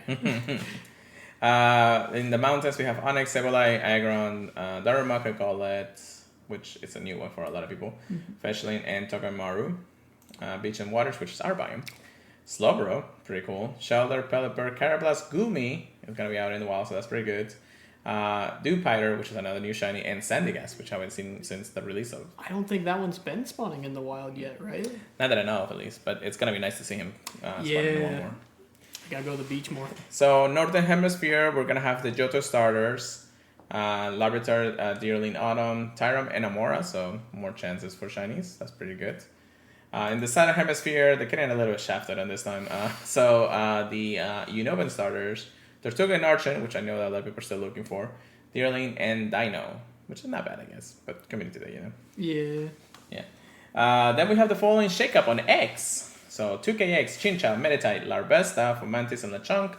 In the mountains, we have Onyx, Sableye, Aggron, Darumaka, Golett, which is a new one for a lot of people. Fetchling, and Togamaru. Beach and Waters, which is our biome. Slowbro, pretty cool. Shelter, Pelipper, Carablast, Goomy is gonna be out in the wild, so that's pretty good. Dewpider, which is another new shiny, and Sandygast, which I haven't seen since the release of. I don't think that one's been spawning in the wild yet, right? Not that I know of, at least, but it's gonna be nice to see him spawning in the wild more. Gotta go to the beach more. So Northern Hemisphere, we're gonna have the Johto starters, Larvitar, Deerling, Autumn, Tyrum, and Amora, so more chances for shinies. That's pretty good. In the Southern Hemisphere, they're getting a little bit shafted on this time. The Unova starters, Tortuga and Archon, which I know that a lot of people are still looking for, Deerling, and Dino, which is not bad, I guess, but community day, you know. Yeah. Yeah. Then we have the following shakeup on X. So 2KX, Chincha, Meditite, Larvesta, Fomantis, and Lechonk.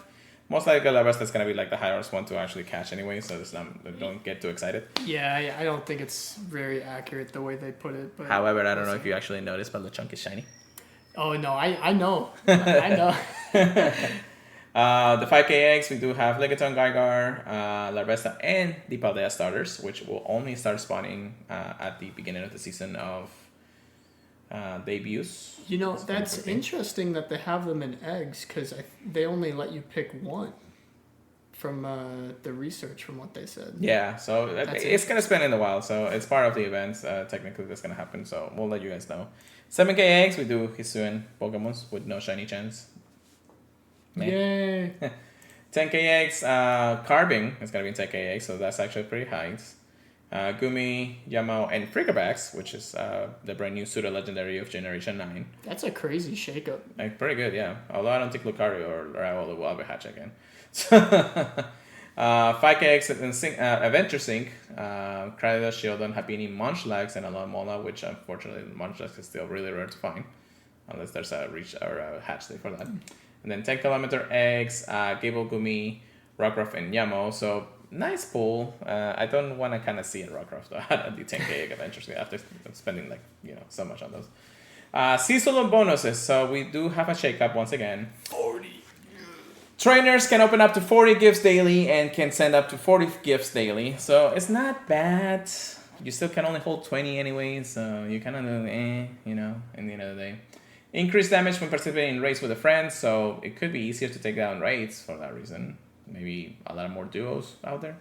Most likely Larvesta is going to be like the highest one to actually catch anyway, so don't get too excited. Yeah, I don't think it's very accurate the way they put it. But however, I don't know if you actually noticed, but Lechonk is shiny. Oh, no, I know. I know. The 5KX, we do have Legaton, Gygar, Larvesta, and the Paldea starters, which will only start spawning at the beginning of the season of debuts. You know, that's interesting that they have them in eggs, because they only let you pick one from the research, from what they said. Yeah, so it's going to spin in the wild, so it's part of the events, technically, that's going to happen, so we'll let you guys know. 7KX, we do Hisuian Pokemons with no shiny chance. Man. Yay! 10KX, Carbing is going to be in 10KX, so that's actually pretty high. Gumi, Yamo, and Frickerbax, which is the brand new pseudo-legendary of Generation 9. That's a crazy shakeup. Pretty good, yeah. Although I don't think Lucario or Raul will ever hatch again. 5KX and Adventure Sync, Cryodos, Shieldon, Happiny, Munchlax, and Alomola, which unfortunately Munchlax is still really rare to find, unless there's a reach or a hatch day for that. And then 10km eggs, Gable, Gumi, Rockruff, and Yamo. So nice pool. I don't want to kind of see in Rockruff though at the 10k egg eventually after spending so much on those. Seasonal bonuses. So we do have a shakeup once again. 40. Trainers can open up to 40 gifts daily and can send up to 40 gifts daily. So it's not bad. You still can only hold 20 anyway, so you kind of do in the end of the day. Increased damage when participating in raids with a friend, so it could be easier to take down raids for that reason. Maybe a lot more duos out there.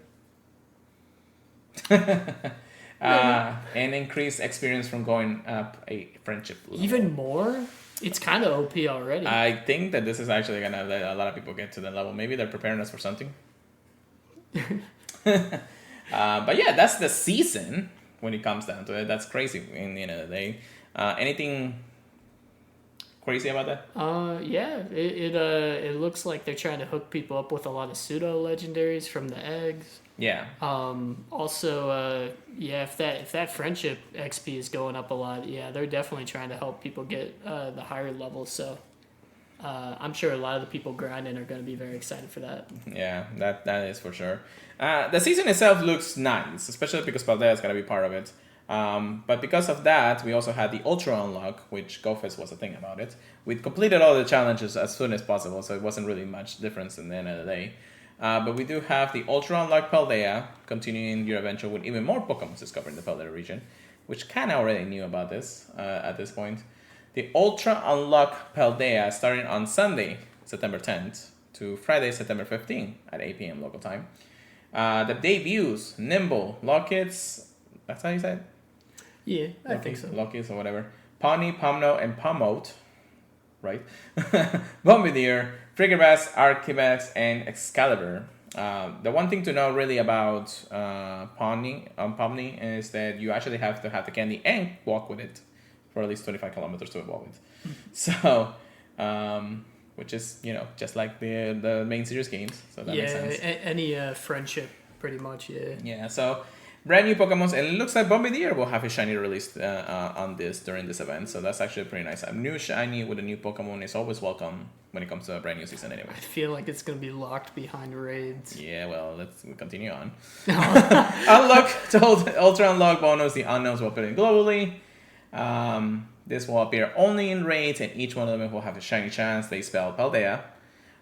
And increased experience from going up a friendship level. Even more? It's kind of OP already. I think that this is actually going to let a lot of people get to the level. Maybe they're preparing us for something. But yeah, that's the season when it comes down to it. That's crazy in the end of the day. Anything crazy about that? Yeah, it looks like they're trying to hook people up with a lot of pseudo legendaries from the eggs. Yeah. Also, yeah, if that friendship XP is going up a lot, yeah, they're definitely trying to help people get the higher levels. So, I'm sure a lot of the people grinding are going to be very excited for that. Yeah, that is for sure. The season itself looks nice, especially because Paldea is going to be part of it. But because of that, we also had the Ultra Unlock, which GoFest was a thing about it. We completed all the challenges as soon as possible, so it wasn't really much difference in the end of the day. But we do have the Ultra Unlock Paldea, continuing your adventure with even more Pokemon discovered in the Paldea region, which kind of already knew about this at this point. The Ultra Unlock Paldea starting on Sunday, September 10th, to Friday, September 15th at 8 p.m. local time. The debuts, Nimble, Lockets, that's how you say it? Yeah, I think so. Lockets or whatever. Pawmi, Pomno, and Pomote, right? Bombardier, Friggerbass, Archibas, and Excalibur. The one thing to know really about Pomni is that you actually have to have the candy and walk with it for at least 25 kilometers to evolve it. So, which is, just like the main series games. So that makes sense. Any friendship, pretty much, yeah. Yeah, so brand new Pokemon, and it looks like Bombardier will have a shiny released on this during this event. So that's actually pretty nice. A new shiny with a new Pokemon is always welcome when it comes to a brand new season anyway. I feel like it's going to be locked behind raids. Yeah, well, let's continue on. Unlock, Ultra Unlock bonus, the unknowns will appear globally. This will appear only in raids, and each one of them will have a shiny chance. They spell Paldea.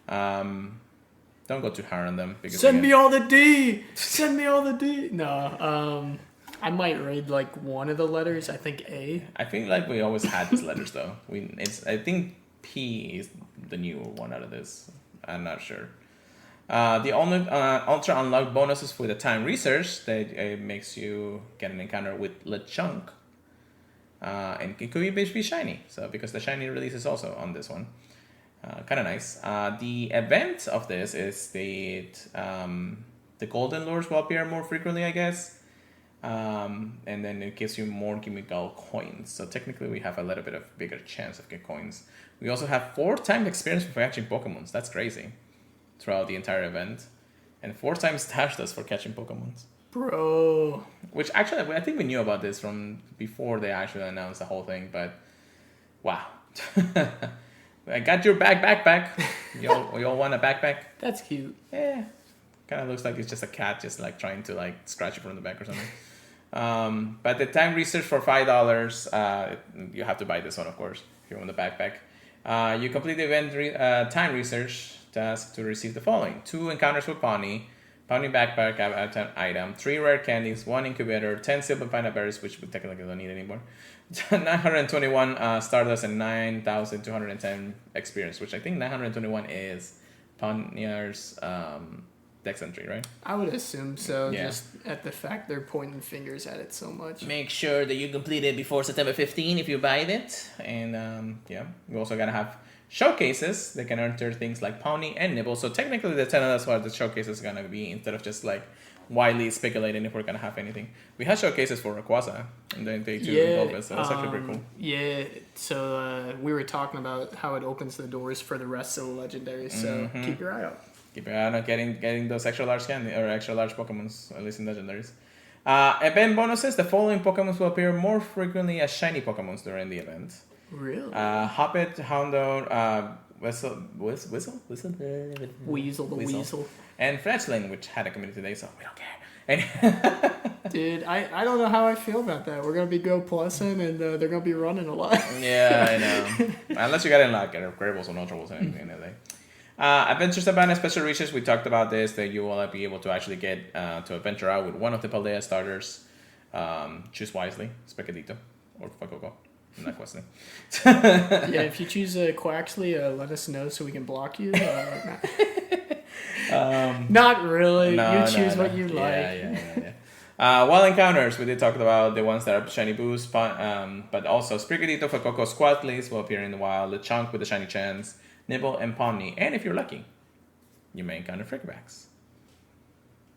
Don't go too hard on them. Because Send me all the D! Send me all the D! No, I might raid like one of the letters. I think A. I think like we always had these letters though. I think P is the new one out of this. I'm not sure. The only Ultra Unlock bonuses for the time research that makes you get an encounter with Lechonk. And it could be shiny. So because the shiny release is also on this one. Kind of nice. The event of this is the golden lures will appear more frequently, I guess. And then it gives you more chemical coins. So technically we have a little bit of bigger chance of get coins. We also have 4 times experience for catching Pokemons. That's crazy. Throughout the entire event. And 4 times dash dust for catching Pokemons. Bro. Which actually, I think we knew about this from before they actually announced the whole thing, but wow. I got your backpack. You all want a backpack? That's cute. Yeah. Kind of looks like it's just a cat just like trying to like scratch you from the back or something. But the time research for $5, you have to buy this one, of course, if you want the backpack. You complete the event time research task to receive the following: 2 encounters with Pawmi backpack item, 3 rare candies, 1 incubator, 10 silver pineapple berries, which we technically don't need anymore, 921 stardust, and 9,210 experience, which I think 921 is Pawmi's dex entry, right? I would assume so, Yeah. just at the fact they're pointing fingers at it so much. Make sure that you complete it before September 15 if you buy it. And we also gotta have showcases. They can enter things like Pawmi and Nibble. So technically they're telling us what the showcase is gonna be instead of just like widely speculating if we're gonna have anything. We had showcases for Rayquaza and then they too GoFest, so that's actually pretty cool. Yeah, so we were talking about how it opens the doors for the rest of the legendaries, so keep your eye out. Keep your eye on getting those extra large candy or extra large Pokemons, at least in legendaries. Event bonuses: the following Pokemons will appear more frequently as shiny Pokemons during the event. Really? Hoppit, Houndour, Weasel, Weasel. and Fletchling, which had a community day, so we don't care. Dude, I don't know how I feel about that. We're gonna be Go Plussing, and they're gonna be running a lot. Yeah, I know. Unless you got in like Incredibles or Ultra Balls and anything in there. Adventures Abandoned special research, we talked about this, that you will be able to actually get to adventure out with one of the Paldea starters. Choose wisely, Specadito or Fuecoco. I'm not questioning. Yeah, if you choose Quaxley, let us know so we can block you. Not really. No, you choose what you like. Yeah. Wild encounters, we did talk about the ones that are shiny boost, but also Sprigatito, Fuecoco, Squatleys will appear in the wild, Lechonk with a shiny chance, Nibble, and Pawmi. And if you're lucky, you may encounter Frickerbacks.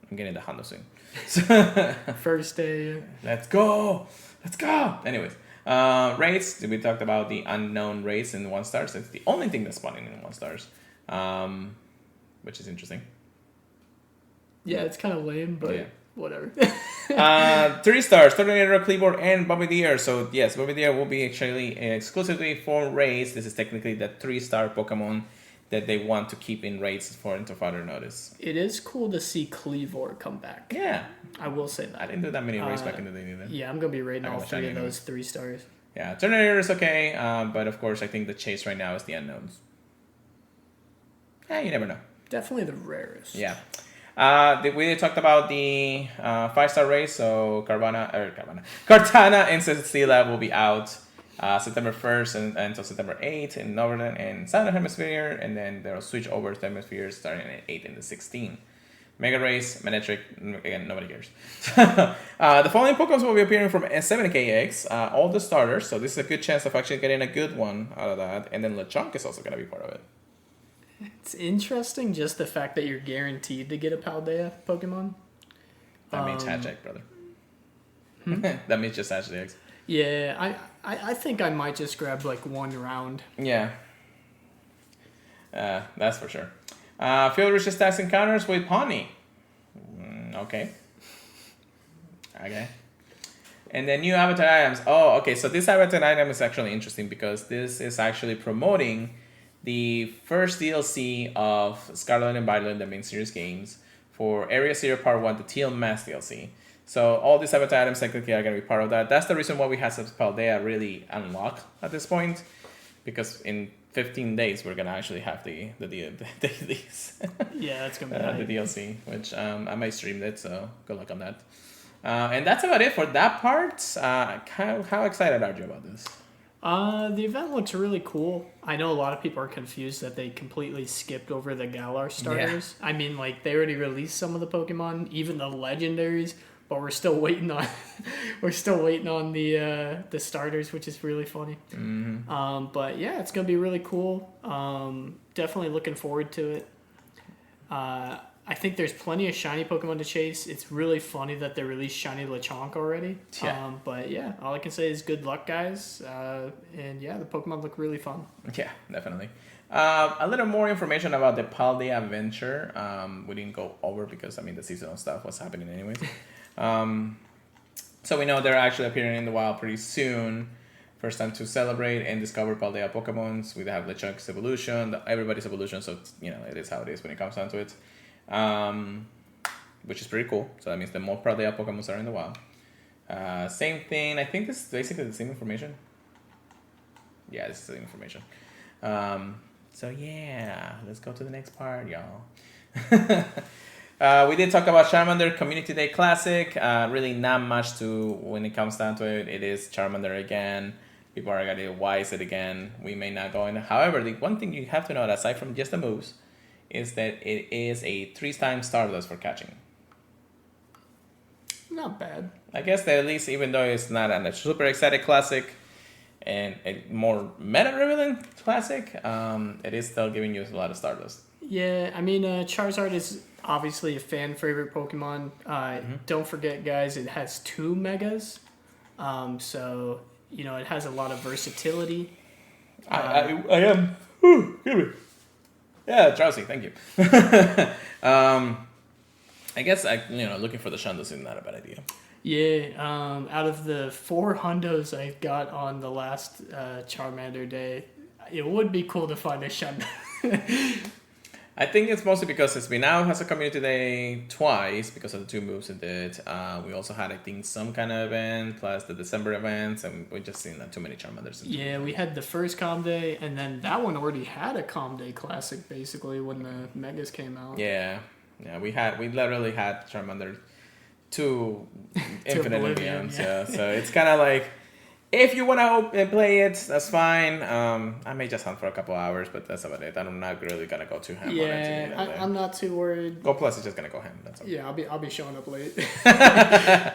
I'm getting the Hondo soon. First day. Let's go! Anyways, Rates, we talked about the unknown race in 1-stars. It's the only thing that's spawning in 1-stars, which is interesting. Yeah, it's kind of lame, but Yeah. whatever. 3-stars, Tornado, Kleavor, and Bombardier. So yes, Bombardier will be actually exclusively for raids. This is technically the 3-star Pokemon that they want to keep in raids for into further notice. It is cool to see Kleavor come back. Yeah, I will say that. I didn't do that many raids back in the day either. Yeah, I'm gonna be rating all got 3 of shiny those 3-stars. Yeah, Tornado is okay, but of course I think the chase right now is the unknowns. You never know. Definitely the rarest. Yeah. We talked about the 5-star race, so Cartana and Cecilia will be out September 1st until September 8th in Northern and Southern Hemisphere, and then they'll switch over to hemispheres starting at 8 and the 16. Mega Race, Manectric, again, nobody cares. The following Pokemon will be appearing from S7KX, all the starters, so this is a good chance of actually getting a good one out of that, and then Lechonk is also going to be part of it. It's interesting just the fact that you're guaranteed to get a Paldea Pokemon. That means Hatch brother. That means just Hatch Eggs. Yeah, I think I might just grab like 1 round. Yeah. That's for sure. Field resistance encounters with Pawnee. Okay. Okay. And then new avatar items. Oh, okay. So this avatar item is actually interesting because this is actually promoting the first DLC of Scarlet and Violet, the main series games, for Area Zero Part 1, the Teal Mask DLC. So all these avatar items technically are going to be part of that. That's the reason why we have Paldea really unlock at this point, because in 15 days we're going to actually have the these Yeah, that's going to be the DLC, which I might stream it, so good luck on that. And that's about it for that part. How excited are you about this? The event looks really cool. I know a lot of people are confused that they completely skipped over the Galar starters. Yeah. I mean, like, they already released some of the Pokemon, even the legendaries, but we're still waiting on the starters, which is really funny. Mm-hmm. But yeah, it's gonna be really cool. Definitely looking forward to it. I think there's plenty of shiny Pokemon to chase. It's really funny that they released shiny Lechonk already. Yeah. But yeah, all I can say is good luck, guys. And yeah, the Pokemon look really fun. Yeah, definitely. A little more information about the Paldea adventure. We didn't go over because, I mean, the seasonal stuff was happening anyways. So we know they're actually appearing in the wild pretty soon. First time to celebrate and discover Paldea Pokemons. We have Lechonk's evolution, everybody's evolution, so you know it is how it is when it comes down to it. Which is pretty cool. So that means the more Paldea Pokemons are in the wild. Same thing. I think this is basically the same information. Yeah, this is the same information. So yeah, let's go to the next part, y'all. We did talk about Charmander Community Day Classic. Really not much to when it comes down to it. It is Charmander again. People are gonna why is it again? We may not go in. However, the one thing you have to know, aside from just the moves, is that it is a 3-time Stardust for catching. Not bad. I guess that at least, even though it's not a super excited classic and a more meta-driven classic, it is still giving you a lot of Stardust. Yeah, I mean, Charizard is obviously a fan favorite Pokemon. Don't forget, guys, it has 2 megas. So, you know, it has a lot of versatility. I am. Give me. Yeah, drowsy. Thank you. I guess looking for the Shundo is not a bad idea. Yeah. Out of the 4 hundos I got on the last Charmander day, it would be cool to find a Shundo. I think it's mostly because it's been out as a community day twice because of the 2 moves it did. We also had, I think, some kind of event plus the December events, and we just seen too many Charmanders. Yeah, we had the first Com Day, and then that one already had a Com Day Classic basically when the Megas came out. Yeah, we literally had Charmander 2 Infinite and Beyond. Yeah. So it's kind of like, if you want to play it, that's fine. I may just hunt for a couple hours, but that's about it. I'm not really gonna go too ham on it. Yeah, I'm not too worried. Go Plus is just gonna go ham. That's all. Yeah, I'll be showing up late. I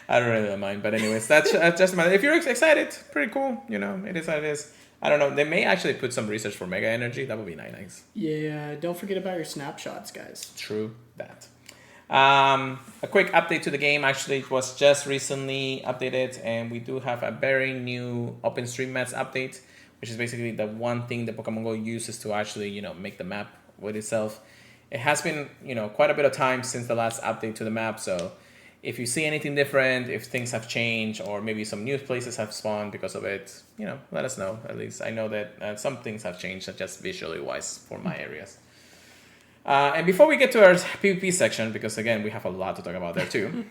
don't really mind, but anyways, that's just my. If you're excited, pretty cool. You know, it is what it is. I don't know. They may actually put some research for Mega Energy. That would be nice. Yeah, don't forget about your snapshots, guys. True that. A quick update to the game. Actually, it was just recently updated, and we do have a very new open stream maps update, which is basically the one thing that Pokemon Go uses to actually, make the map with itself. It has been, quite a bit of time since the last update to the map, so if you see anything different, if things have changed, or maybe some new places have spawned because of it, let us know. At least I know that some things have changed, just visually wise for my areas. And before we get to our PvP section, because again, we have a lot to talk about there too,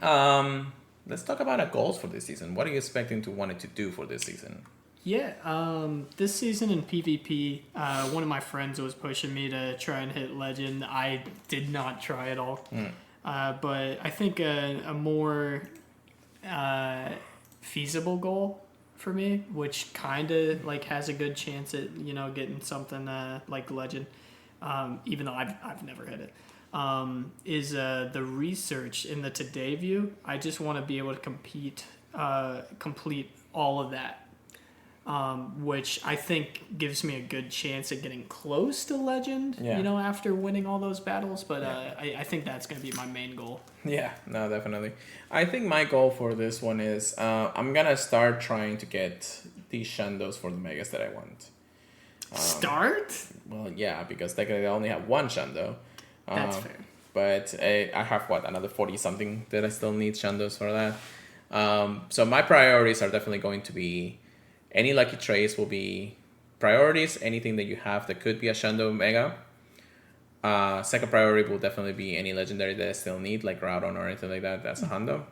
let's talk about our goals for this season. What are you expecting to want it to do for this season? Yeah, this season in PvP, one of my friends was pushing me to try and hit Legend. I did not try at all. But I think a more feasible goal for me, which kind of like has a good chance at getting something like Legend, even though I've never hit it, is the research in the Today view. I just want to be able to complete all of that. Which I think gives me a good chance at getting close to Legend, after winning all those battles. But I think that's going to be my main goal. Yeah, no, definitely. I think my goal for this one is I'm going to start trying to get these Shandos for the Megas that I want. Start? Well, yeah, because technically I only have one Shando. That's fair. But I have, another 40-something that I still need Shandos for that. So my priorities are definitely going to be any lucky trace will be priorities. Anything that you have that could be a Shando Mega. Second priority will definitely be any legendary that I still need, like Groudon or anything like that. That's a Hundo.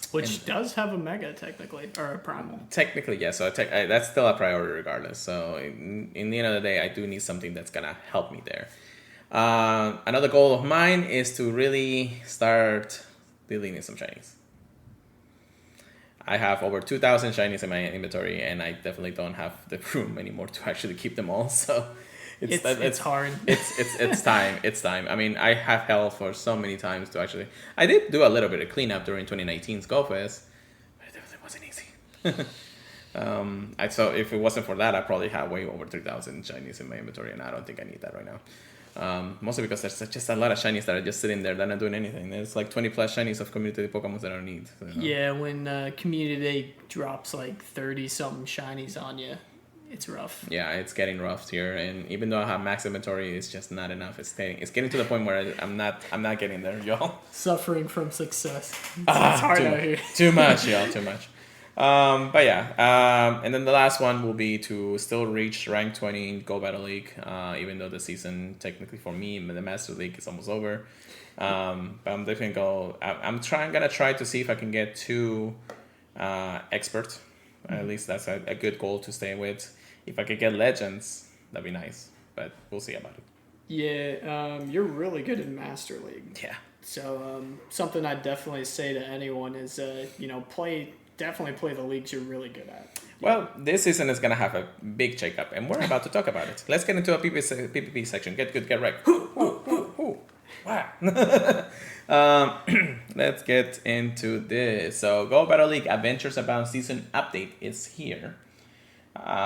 Which does have a Mega, technically, or a Primal. Technically, yes. So that's still a priority regardless. So in the end of the day, I do need something that's going to help me there. Another goal of mine is to really start deleting some shinies. I have over 2,000 shinies in my inventory, and I definitely don't have the room anymore to actually keep them all. So it's hard. It's time. It's time. I mean, I have held for so many times to actually. I did do a little bit of cleanup during 2019's GOFEST, but it definitely wasn't easy. So if it wasn't for that, I probably have way over 3,000 shinies in my inventory, and I don't think I need that right now. Mostly because there's just a lot of shinies that are just sitting there that are not doing anything. There's like 20 plus shinies of community Pokemon that I don't need. So, Yeah, when Community Day drops like 30 something shinies on you, it's rough. Yeah, it's getting rough here, and even though I have max inventory, it's just not enough. It's getting to the point where I'm not getting there, y'all. Suffering from success. It's hard out here. Too much, y'all. Too much. But yeah, and then the last one will be to still reach rank 20 in Go Battle League, even though the season technically for me in the Master League is almost over. But I'm definitely gonna try to see if I can get 2 expert. At least that's a good goal to stay with. If I could get legends, that'd be nice. But we'll see about it. Yeah, you're really good in Master League. Yeah. So something I'd definitely say to anyone is, definitely play the leagues you're really good at. Well, this season is going to have a big shakeup, and we're about to talk about it. Let's get into a PvP section. Get good, get right. Wow. Let's get into this. So, Go Battle League Adventures Abound Season Update is here.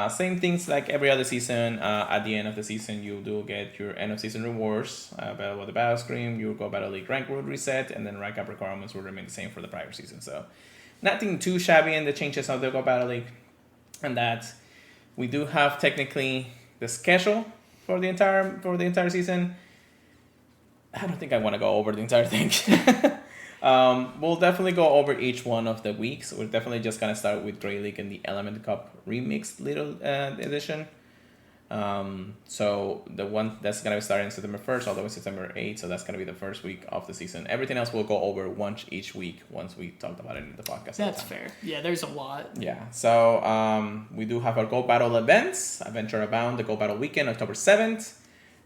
Same things like every other season. At the end of the season, you do get your end of season rewards. Battle with the Battle Scream, your Go Battle League rank will reset, and then rank up requirements will remain the same for the prior season. So, nothing too shabby in the changes of the Go Battle League. And that we do have technically the schedule for the entire season. I don't think I want to go over the entire thing. We'll definitely go over each one of the weeks. We're definitely just gonna start with Grey League and the Element Cup Remixed little edition. So the one that's gonna be starting September 1st all the way to September 8th. So that's gonna be the first week of the season. Everything else we'll go over once each week once we talked about it in the podcast. That's fair. Yeah, there's a lot. Yeah. So we do have our Go Battle events. Adventure Abound, the Go Battle weekend, October 7th.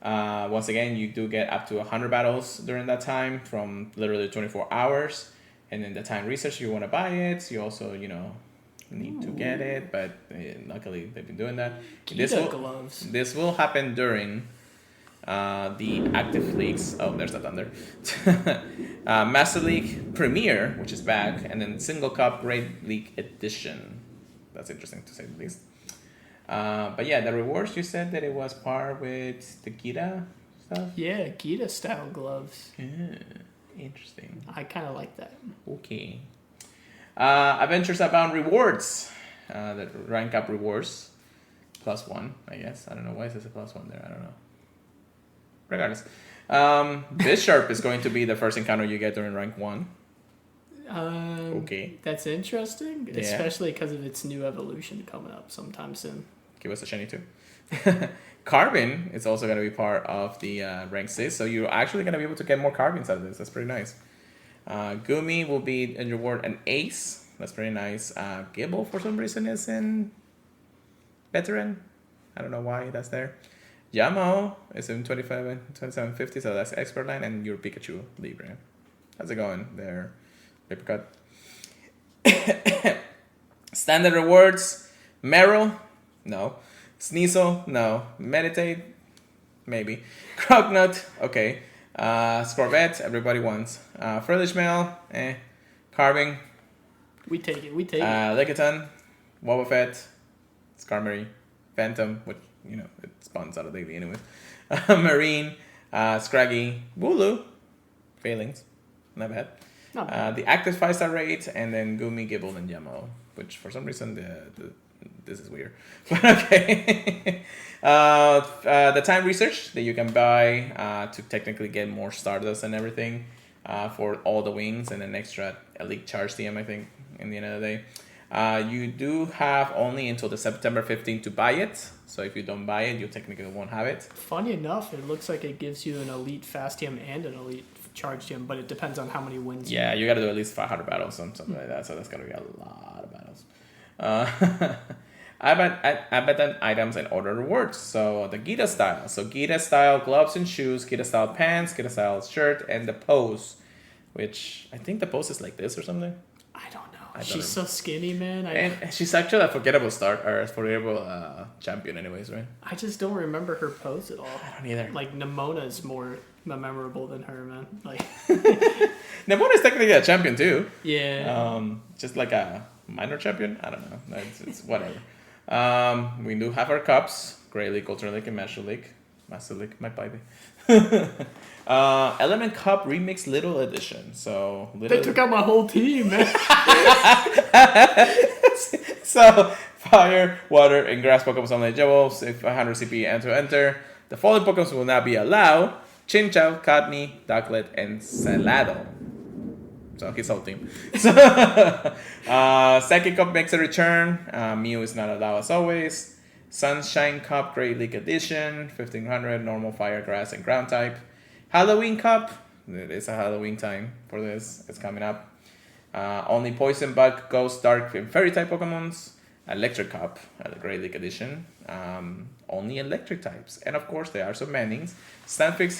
Once again, you do get up to 100 battles during that time from literally 24 hours. And then the time research, you want to buy it. You also, need to get it, but luckily they've been doing that. This will happen during the active leagues. Oh, there's the thunder. Master League Premier, which is back, and then Single Cup Great League Edition. That's interesting to say the least. But yeah, the rewards, you said that it was par with the Gita. stuff. Yeah, Gita style gloves. Yeah, interesting. I kind of like that. Okay. Adventures Abound rewards. The rank up rewards. +1, I guess. I don't know. Why is this a +1 there? I don't know. Regardless. Bishop is going to be the first encounter you get during rank 1. Okay. That's interesting, Yeah. especially because of its new evolution coming up sometime soon. Give us a shiny too. Carbon is also going to be part of the rank 6, so you're actually going to be able to get more carbons out of this. That's pretty nice. Gumi will be in reward an ace. That's pretty nice. Gibble for some reason is in veteran. I don't know why that's there. Yamo is in 2750, so that's expert line, and your Pikachu Libre. How's it going there? Paper cut. Standard rewards. Meryl? No. Sneasel? No. Meditate? Maybe. Crognut? Okay. Scorvette? Everybody wants. Frillish Mail? Carving? We take it. We take it. Lickitung? Wobbuffet? Skarmory? Phantom, which, you know, it spawns out of daily anyways. Marine? Scraggy? Wooloo? Failings? Not bad. Not bad. The active 5-star rate, and then Gumi, Gibble, and Yamo, which for some reason this is weird. But okay. The time research that you can buy to technically get more Stardust and everything for all the wings, and an extra Elite Charge TM, I think, in the end of the day. You do have only until the September 15th to buy it. So if you don't buy it, you technically won't have it. Funny enough, it looks like it gives you an Elite Fast TM and an Elite Charge TM, but it depends on how many wins. Yeah, you got to do at least 500 battles or something like that. So that's going to be a lot of battles. Abaddon items and order rewards. So the Gita style. So Gita style gloves and shoes, Gita style pants, Gita style shirt, and the pose, which I think the pose is like this or something. I don't know. She's so skinny, man. And she's actually a forgettable champion anyways, right? I just don't remember her pose at all. I don't either. Like, Nimona is more memorable than her, man. Like, Nemona is technically a champion too. Yeah. Just like a minor champion. I don't know. It's whatever. We do have our cups: Grey League, Ultra League, and Master League. Master League, my baby. Element Cup Remix Little Edition. So they took out my whole team, man. So Fire, Water, and Grass Pokemon only eligible. If 100 CP enter. The following Pokemon will not be allowed: Chinchou, Cotney, Ducklet, and Salado. So his whole team. Psychic Cup makes a return. Mew is not allowed as always. Sunshine Cup Great League Edition, 1500, normal, fire, grass, and ground type. Halloween Cup, it is a Halloween time for this, it's coming up. Only Poison, Bug, Ghost, Dark, and Fairy type Pokemons. Electric Cup, the Great League Edition, only electric types. And of course, there are some bannings. Stunfix,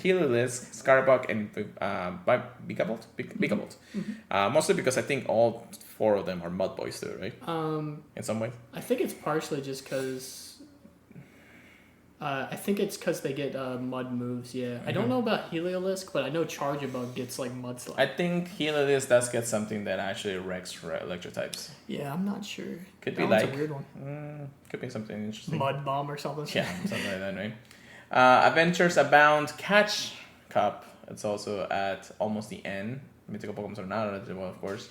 Healerless, Scarbuck, and Bigabolt? Mm-hmm. Mostly because I think all 4 of them are Mud Boys too, right? In some ways. I think it's partially just because... I think it's because they get mud moves, yeah. Mm-hmm. I don't know about Heliolisk, but I know Charjabug gets like Mudslide. I think Heliolisk does get something that actually wrecks electric types. Yeah, I'm not sure. Could that be one's like... a weird one. Could be something interesting. Mud Bomb or something. Yeah, something like that, right? Adventures Abound Catch Cup. It's also at almost the end. Mythical Pokemon are not eligible, of course.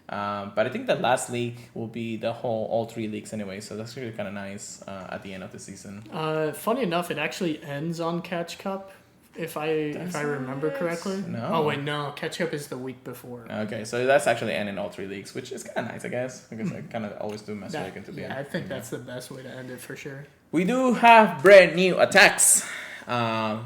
But I think the last league will be all 3 leagues anyway, so that's really kind of nice at the end of the season. Funny enough, it actually ends on Catch Cup, if I remember correctly. No. Oh wait, no, Catch Cup is the week before. Okay, so that's actually ending all 3 leagues, which is kind of nice, I guess, because I kind of always do Master League into the end. I think that's the best way to end it for sure. We do have brand new attacks. 3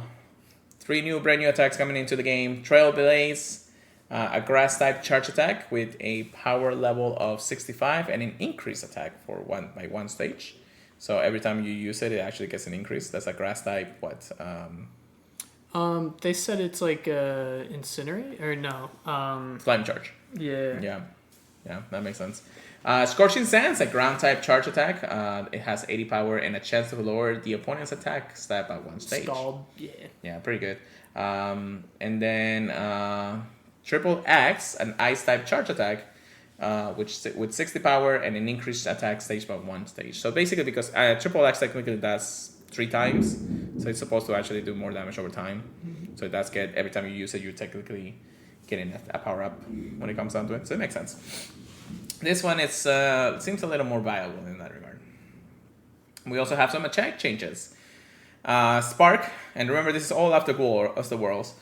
new brand new attacks coming into the game. Trailblaze. A grass type charge attack with a power level of 65 and an increased attack by 1 stage. So every time you use it, it actually gets an increase. That's a grass type. They said it's like Incinerate or no? Slime charge. Yeah. Yeah, that makes sense. Scorching Sands, a ground type charge attack. It has 80 power and a chance to lower the opponent's attack stat by 1 stage. Scald, yeah. Yeah, pretty good. And then Triple X, an ice type charge attack, with 60 power and an increased attack stage by 1 stage. So basically, because Triple X technically does 3 times, So it's supposed to actually do more damage over time. So it does get, every time you use it, you're technically getting a power up when it comes down to it. So it makes sense. This one is seems a little more viable in that regard. We also have some attack changes. Spark, and remember this is all after the Worlds.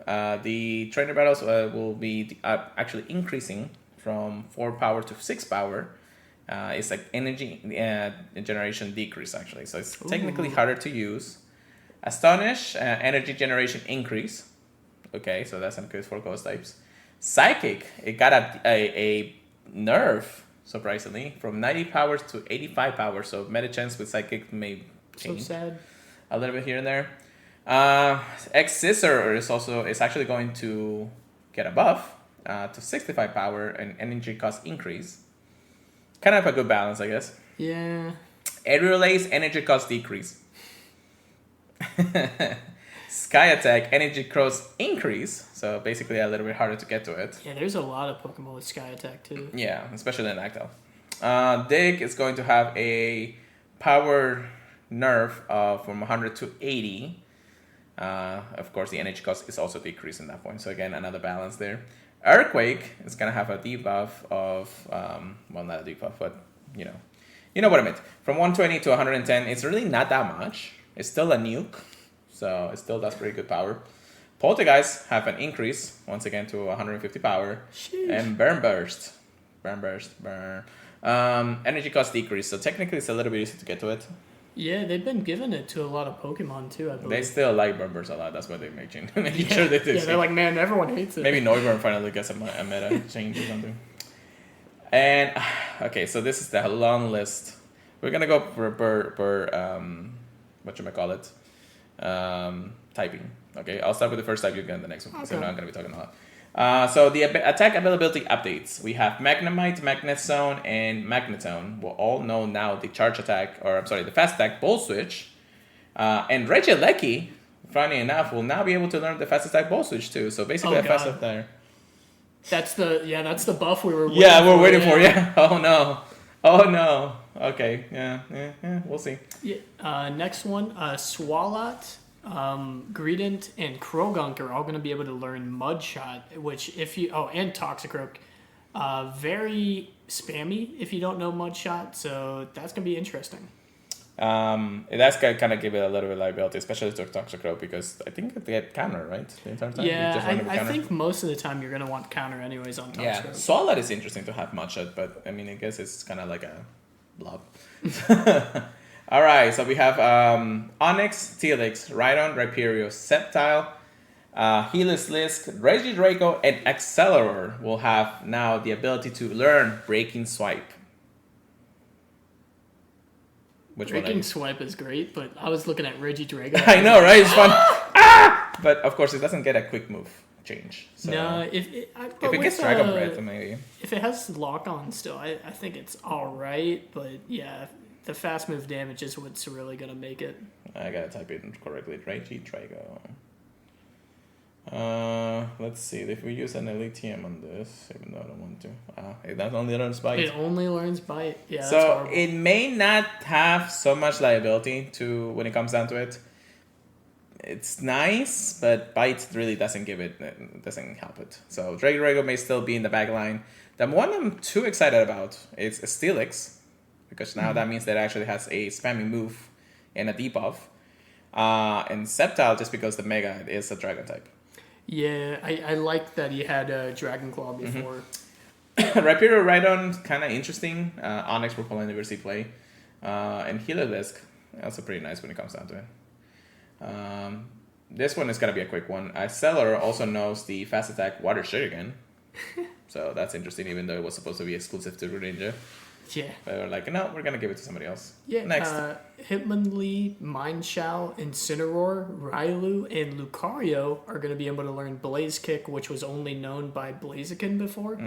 The trainer battles will be actually increasing from 4 power to 6 power. It's like energy generation decrease actually, so it's technically harder to use. Astonish, energy generation increase. Okay, so that's not good for ghost types. Psychic, it got a nerf, surprisingly, from 90 powers to 85 powers. So meta chance with Psychic may change a little bit here and there. X-Scissor is actually going to get a buff to 65 power and energy cost increase. Kind of a good balance, I guess. Yeah. Aerial Ace, energy cost decrease. Sky Attack, energy cost increase. So basically a little bit harder to get to it. Yeah, there's a lot of Pokemon with Sky Attack too. Yeah, especially in Actel. Dig is going to have a power nerf from 100 to 80. Of course, the energy cost is also decreased in that point. So again, another balance there. Earthquake is going to have a debuff of, well, not a debuff, but you know what I meant. From 120 to 110, it's really not that much. It's still a nuke, so it still does pretty good power. Poltergeist have an increase, once again, to 150 power. Sheesh. And Burn Burst. Energy cost decrease, so technically it's a little bit easy to get to it. Yeah, they've been giving it to a lot of Pokemon too, I believe. They still like Burn Burst a lot, that's why they're making sure they do. Yeah, they're like, man, everyone hates it. Maybe Noivern finally gets a meta change or something. And, okay, so this is the long list. We're going to go per whatchamacallit, typing. Okay, I'll start with the first type, you get the next one. Okay. So now I'm going to be talking a lot. So the attack availability updates. We have Magnemite, Magnet Zone, and Magnetone. We'll all know now the charge attack, or I'm sorry, the fast attack Bolt Switch. And Regieleki, funny enough, will now be able to learn the fast attack Bolt Switch too. So basically a fast attack there. That's the buff we were waiting for. We're waiting for, yeah. Oh no. Okay, yeah, we'll see. Yeah. Next one, Swalot, Greedent, and Krogunk are all going to be able to learn Mud Shot, which and Toxicroak. Very spammy if you don't know Mud Shot, so that's going to be interesting. That's going to kind of give it a little bit of liability, especially to Toxicroak, because I think they get counter, right? The entire time? Yeah, I think most of the time you're going to want counter anyways on Toxicroak. Yeah, Swalot is interesting to have Mud Shot, but I mean, I guess it's kind of like a blob. All right, so we have Onyx, Steelix, Rhydon, Rhyperior, Sceptile, Heliolisk, Regidrago, and Accelerator will have now the ability to learn Breaking Swipe. Breaking Swipe is great, but I was looking at Regidrago. I know, right? It's fun. But of course, it doesn't get a quick move change. So no, if it gets Dragon Breath, maybe. If it has lock on still, I think it's all right. But yeah, the fast move damage is what's really gonna make it. I gotta type it in correctly. Regidrago. Let's see if we use an Elite TM on this, even though I don't want to. It only learns Bite. It only learns Bite. Yeah. So that's horrible. It may not have so much liability to when it comes down to it. It's nice, but Bite really doesn't help it. So Regidrago may still be in the back line. The one I'm too excited about is Steelix, because now that means that it actually has a spamming move and a debuff. And Sceptile, just because the Mega is a Dragon type. Yeah, I like that he had Dragon Claw before. Rhyperior Rhydon, kind of interesting. Onyx will probably never see play. And Heliolisk, also pretty nice when it comes down to it. This one is going to be a quick one. Accelerator also knows the fast attack Water Shuriken. So that's interesting, even though it was supposed to be exclusive to Greninja. Yeah. But we're like, no, we're going to give it to somebody else. Yeah. Next. Hitmonlee, Mineshout, Incineroar, Railu, and Lucario are going to be able to learn Blaze Kick, which was only known by Blaziken before.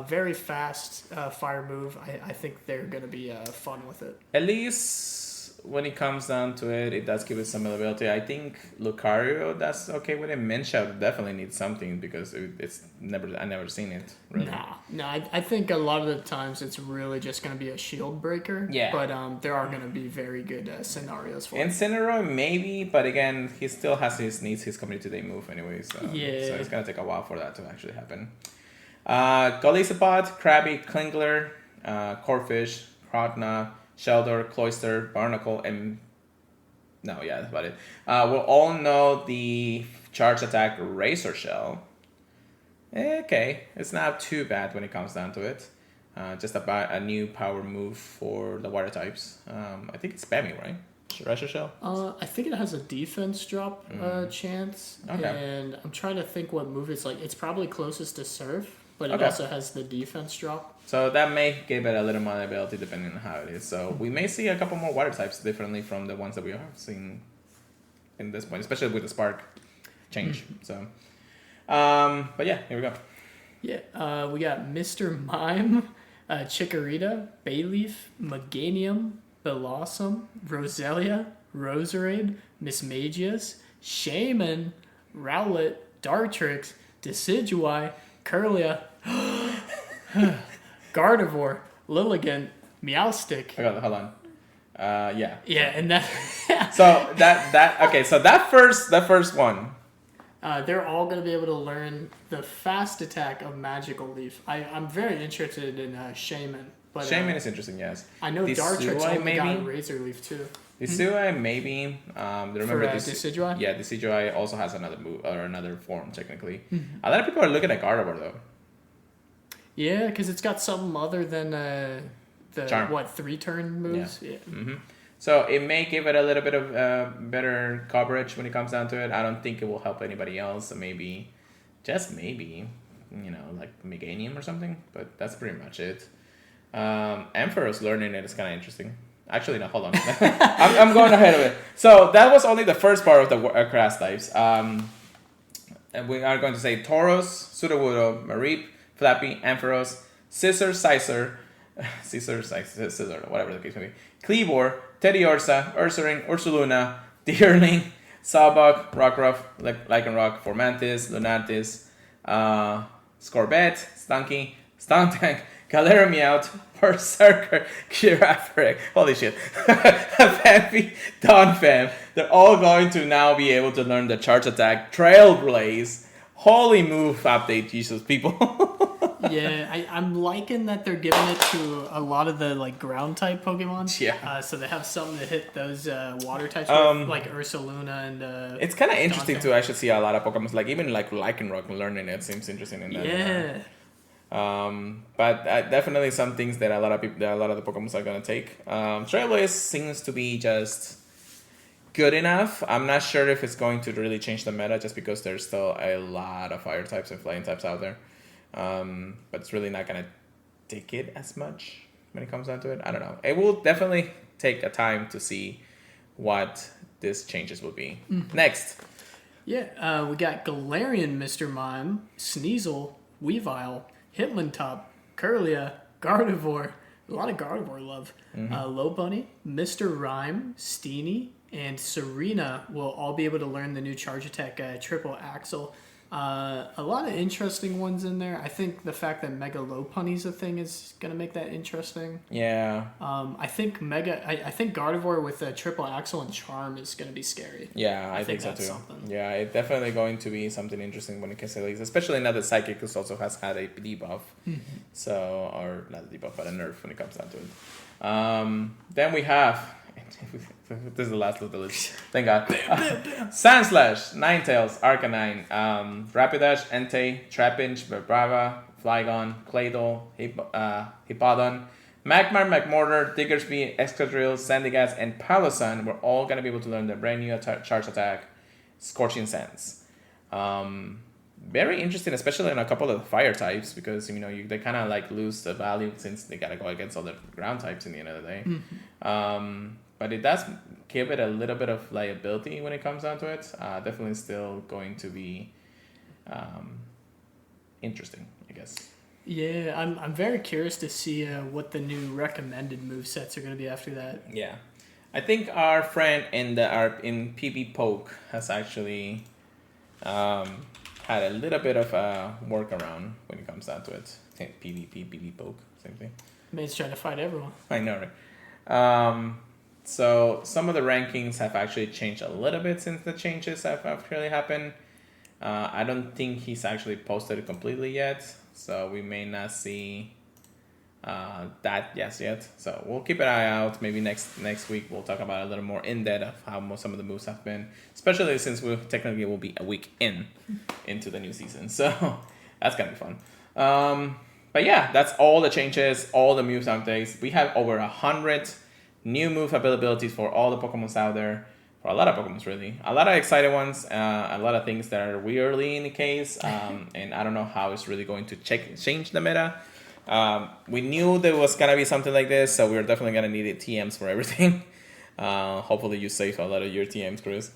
Very fast fire move. I think they're going to be fun with it. Elise when it comes down to it, it does give it some ability. I think Lucario, that's okay with it. Minshew definitely needs something because I never seen it really. No, I think a lot of the times it's really just going to be a shield breaker. Yeah. But there are going to be very good scenarios for it. Incineroar maybe, but again, he still needs his community day move anyway. So it's gonna take a while for that to actually happen. Golisopod, Krabby, Klingler, Corphish, Krotna, Sheldor, Cloyster, Barnacle, and that's about it. We'll all know the charge attack Razor Shell. Okay, it's not too bad when it comes down to it. Just about a new power move for the water types. I think it's spammy, right? Razor Shell? I think it has a defense drop chance. Okay. And I'm trying to think what move it's like. It's probably closest to Surf, but it Okay. also has the defense drop. So that may give it a little more ability depending on how it is. So we may see a couple more water types differently from the ones that we have seen in this point, especially with the Spark change. So, but yeah, here we go. Yeah, we got Mr. Mime, Chikorita, Bayleaf, Meganium, Blossom, Roselia, Roserade, Mismagius, Shaman, Rowlet, Dartrix, Decidueye, Curlia, Gardevoir, Lilligant, Meowstic. Hold on. Yeah. Yeah, and that. So that first one. They're all going to be able to learn the fast attack of Magical Leaf. I'm very interested in Shaman. But, Shaman is interesting, yes. I know Dartrix only got Razor Leaf too. Decidueye maybe. Remember Decidueye? Yeah, Decidueye also has another move or another form technically. A lot of people are looking at Gardevoir though. Yeah, because it's got something other than the Charm. 3-turn moves. Yeah. Mm-hmm. So it may give it a little bit of better coverage when it comes down to it. I don't think it will help anybody else. So maybe, just maybe, like Meganium or something. But that's pretty much it. Ampharos learning it is kind of interesting. Actually, no, hold on. I'm going ahead of it. So that was only the first part of the grass types. And we are going to say Tauros, Sudowoodo, Mareep, Flappy, Ampharos, Scissor, Scissor, whatever the case may be. Kleavor, Teddiursa, Ursaring, Ursaluna, Deerling, Sawbuck, Rockruff, Lycanroc, Formantis, Lunatis, Scorbet, Stunky, Stuntank, Galera Meowth, Berserker, Girafarig, holy shit, Fanfi, Donphan. They're all going to now be able to learn the charge attack, Trailblaze. Holy move update, Jesus, people. Yeah, I'm liking that they're giving it to a lot of the ground type Pokemon. Yeah. So they have something to hit those water types with, like Ursaluna and. It's kind of interesting Donphan. to actually see a lot of Pokemon, even Lycanroc learning it seems interesting in that. Yeah. But definitely some things that a lot of the Pokemon are gonna take. Trailblaze seems to be just good enough. I'm not sure if it's going to really change the meta, just because there's still a lot of fire types and flying types out there. But it's really not gonna take it as much when it comes down to it. I don't know. It will definitely take a time to see what these changes will be. Next. Yeah, we got Galarian, Mr. Mime, Sneasel, Weavile, Hitmontop, Curlia, Gardevoir, a lot of Gardevoir love, Lopunny, Mr. Rhyme, Steenie, and Serena will all be able to learn the new charge attack Triple Axle. A lot of interesting ones in there. I think the fact that Mega Lopunny's a thing is going to make that interesting. Yeah. I think Gardevoir with a Triple Axle and Charm is going to be scary. Yeah, I think so that's too. something. Yeah, it's definitely going to be something interesting when it comes to these, especially now that Psychic also has had a debuff. So, or not a debuff, but a nerf when it comes down to it. Then we have, this is the last of the list. Thank God. Sandslash, Ninetales, Arcanine, Rapidash, Entei, Trapinch, Vibrava, Flygon, Claydol, Hippowdon, Magmar, Magmortar, Diggersby, Excadrill, Sandygast, and Palosan were all going to be able to learn the brand new charge attack, Scorching Sands. Very interesting, especially in a couple of the fire types, because they kind of lose the value since they got to go against all the ground types in the end of the day. But it does give it a little bit of liability when it comes down to it. Definitely still going to be interesting, I guess. Yeah, I'm very curious to see what the new recommended movesets are going to be after that. Yeah. I think our friend in PB Poke has actually had a little bit of a workaround when it comes down to it. I think PB Poke, same thing. Mate's trying to fight everyone. I know, right? So some of the rankings have actually changed a little bit since the changes have actually happened. I don't think he's actually posted it completely yet, so we may not see that yet. So we'll keep an eye out. Maybe next week we'll talk about a little more in depth of how some of the moves have been, especially since we technically will be a week into the new season. So that's gonna be fun. But yeah, that's all the changes, all the moves updates. We have over 100 new move availabilities for all the Pokemons out there. For a lot of Pokemons, really. A lot of exciting ones. A lot of things that are weirdly in the case. And I don't know how it's really going to change the meta. We knew there was going to be something like this, so we're definitely going to need TMs for everything. Hopefully you save a lot of your TMs, Chris.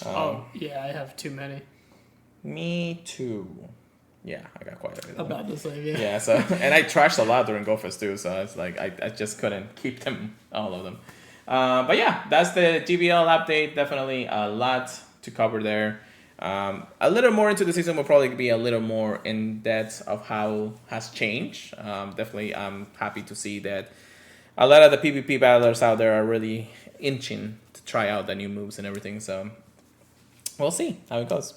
Yeah, I have too many. Me too. Yeah, I got quite a bit. About the same, yeah. Yeah, so, and I trashed a lot during GOFEST too, so it's like I just couldn't keep them, all of them. But yeah, that's the GBL update. Definitely a lot to cover there. A little more into the season will probably be a little more in depth of how has changed. Definitely, I'm happy to see that a lot of the PvP battlers out there are really inching to try out the new moves and everything. So we'll see how it goes.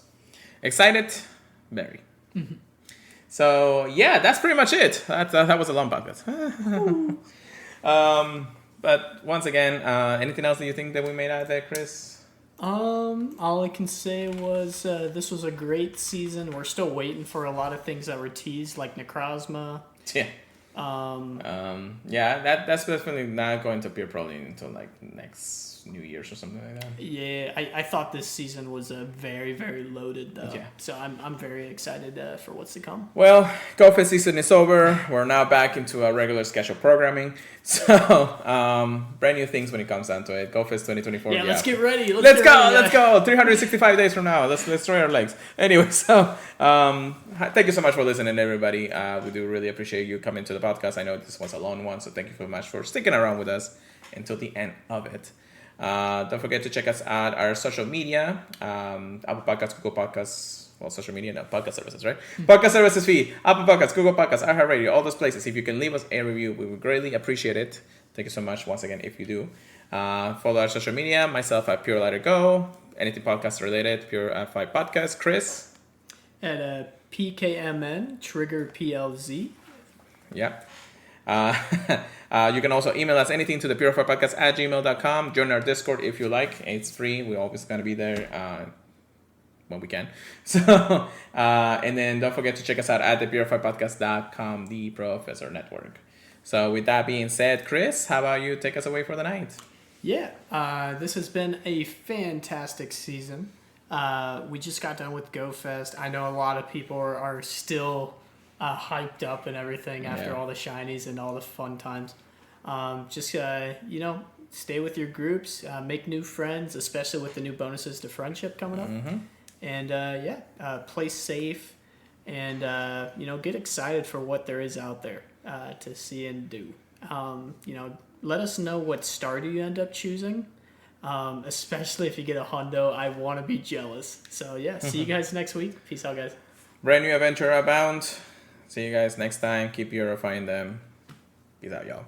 Excited? Very. Mm-hmm. So yeah, that's pretty much it. That was a long podcast. But once again, anything else that you think that we made out there, Chris? All I can say was this was a great season. We're still waiting for a lot of things that were teased, like Necrozma. Yeah. Yeah, that's definitely not going to appear probably until like next New Year's or something like that. Yeah, I thought this season was a very, very loaded though. Yeah. So I'm very excited for what's to come. Well, GoFest season is over. We're now back into our regular schedule programming. So brand new things when it comes down to it. GoFest 2024. Yeah, let's get ready. Let's go. 365 days from now. Let's try our legs. Anyway, so thank you so much for listening, everybody. We do really appreciate you coming to the podcast. I know this was a long one, so thank you very much for sticking around with us until the end of it. Don't forget to check us out our social media, Apple Podcasts, Google Podcasts, well, social media, no, podcast services, right? Podcast services feed, Apple Podcasts, Google Podcasts, iHeartRadio, all those places. If you can leave us a review, we would greatly appreciate it. Thank you so much once again if you do. Follow our social media, myself at Pure Lighter Go, anything podcast related, Purified Podcast, Chris. At PKMN, Trigger PLZ. Yeah. You can also email us anything to the purifiedpodcast@gmail.com. Join our Discord if you like. It's free. We're always going to be there when we can. So, and then don't forget to check us out at thepurifiedpodcast.com, the Professor Network. So with that being said, Chris, how about you take us away for the night? Yeah, this has been a fantastic season. We just got done with GoFest. I know a lot of people are still hyped up and everything after all the shinies and all the fun times. Just stay with your groups, make new friends, especially with the new bonuses to friendship coming up. Mm-hmm. And play safe and get excited for what there is out there to see and do. Let us know what starter you end up choosing. Especially if you get a hundo. I want to be jealous. So yeah, see you guys next week. Peace out, guys. Brand new adventure abound. See you guys next time. Keep purifying them. Peace out, y'all.